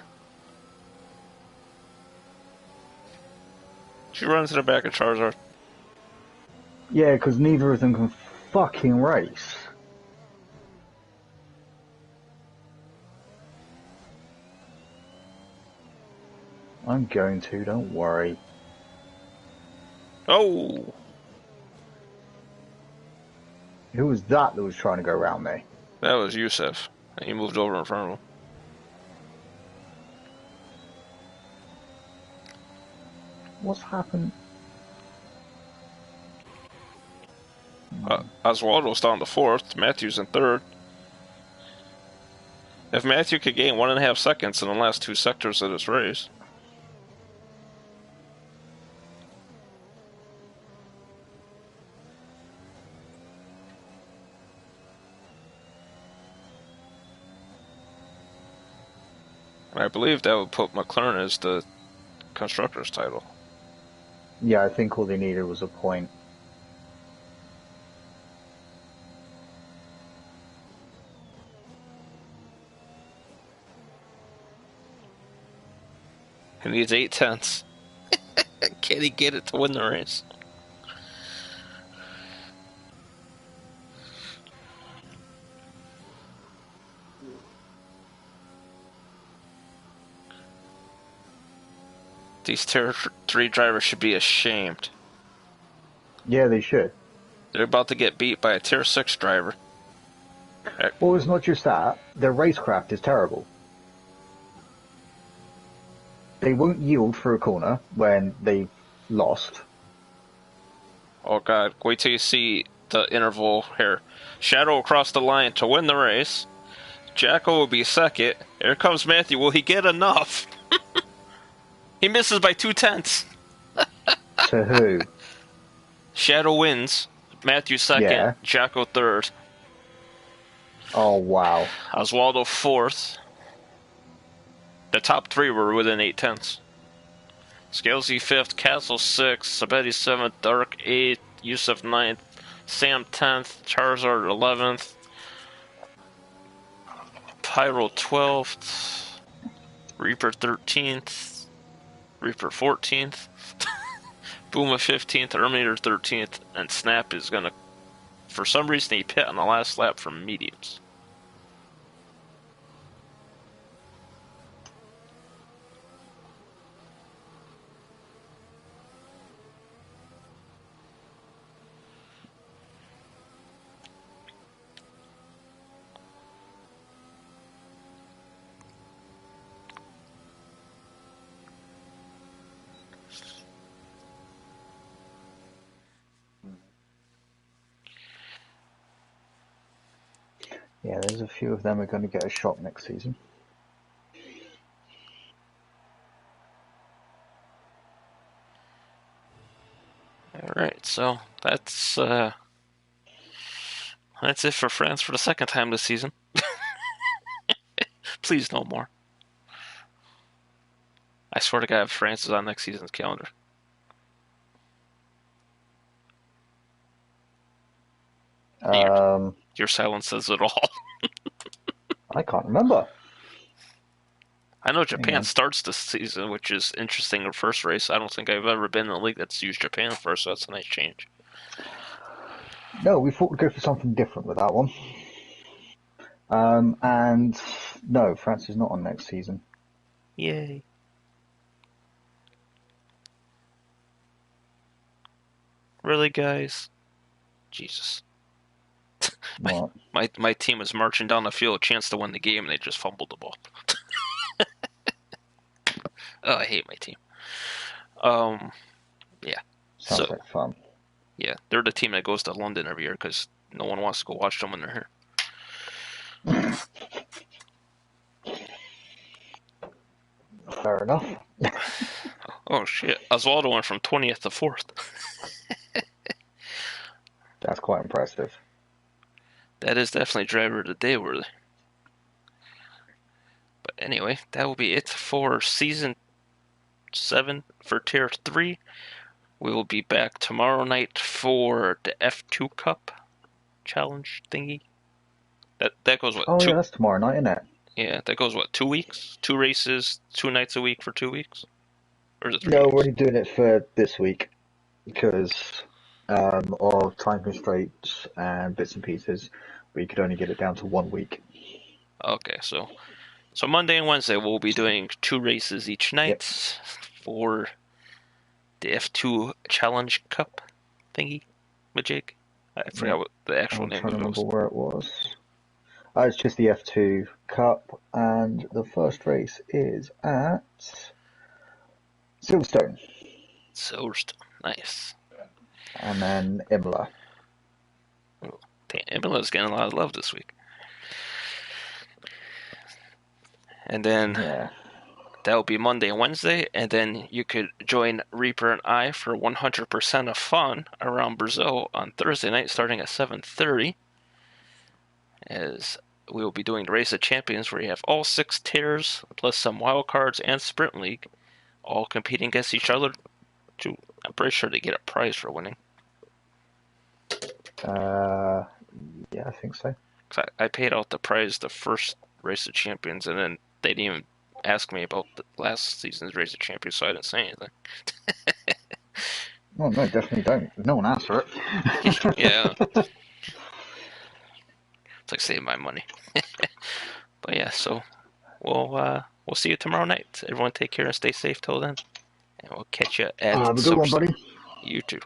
She runs to the back of Charizard. Yeah, because neither of them can fucking race. I'm going to, don't worry. Oh! Who was that was trying to go around me? That was Yusef. And he moved over in front of him. What's happened? Oswaldo's down to 4th. Matthew's in 3rd. If Matthew could gain 1.5 seconds in the last 2 sectors of this race. And I believe that would put McLaren as the constructor's title. Yeah, I think all they needed was a point. He needs 8 tenths. Can he get it to win the race? These Tier 3 drivers should be ashamed. Yeah, they should. They're about to get beat by a Tier 6 driver. Well, it's not just that. Their racecraft is terrible. They won't yield for a corner when they've lost. Oh god, wait till you see the interval here. Shadow across the line to win the race. Jacko will be second. Here comes Matthew. Will he get enough? He misses by 2 tenths. To who? Shadow wins. Matthew second. Yeah. Jacko third. Oh, wow. Oswaldo fourth. The top 3 were within 8 tenths. Scalesy 5th, Castle 6th, Sabetti 7th, Dark 8th, Yusuf 9th, Sam 10th, Charizard 11th, Pyro 12th, Reaper 13th, Reaper 14th, Booma 15th, Terminator 13th, and Snap is gonna, for some reason, he pit on the last lap from mediums. Yeah, there's a few of them are going to get a shot next season. Alright, so that's it for France for the second time this season. Please, no more. I swear to God, France is on next season's calendar. Your silence says it all. I can't remember. I know Japan starts this season, which is interesting. The first race, I don't think I've ever been in a league that's used Japan first, so that's a nice change. No, we thought we'd go for something different with that one. And no, France is not on next season. Yay. Really, guys? Jesus. My team was marching down the field, a chance to win the game, and they just fumbled the ball. Oh, I hate my team. Yeah. Sounds like fun. Yeah, they're the team that goes to London every year because no one wants to go watch them when they're here. Fair enough. Oh shit! Oswaldo went from 20th to 4th. That's quite impressive. That is definitely driver of the day worthy. But anyway, that will be it for Season 7 for Tier 3. We will be back tomorrow night for the F2 Cup challenge thingy. That goes what? Oh, yeah, that's tomorrow night, isn't it? Yeah, that goes what? 2 weeks? 2 races, 2 nights a week for 2 weeks? Or is it 3 No, we're weeks? only doing it for this week because of time constraints and bits and pieces. We could only get it down to 1 week. Okay, so Monday and Wednesday we'll be doing 2 races each Yep. night for the F2 Challenge Cup thingy, Majig. I forgot Yep. what the actual I'm name trying of to it remember was. where it was. It's just the F2 Cup, and the first race is at Silverstone, Silverstone. Nice. and then Imola. Oh, damn, Emila's getting a lot of love this week. And then Yeah. that will be Monday and Wednesday, and then you could join Reaper and I for 100% of fun around Brazil on Thursday night starting at 7:30, as we will be doing the Race of Champions where you have all 6 tiers plus some wild cards and Sprint League all competing against each other. I'm pretty sure they get a prize for winning. Yeah, I think so. 'Cause I paid out the prize the first Race of Champions, and then they didn't even ask me about the last season's Race of Champions, so I didn't say anything. Oh no, definitely don't. No one asked for it. Yeah, it's like saving my money. But yeah, so we'll see you tomorrow night. Everyone take care and stay safe till then. And we'll catch you at Have a good one, Silverstone. buddy. You too.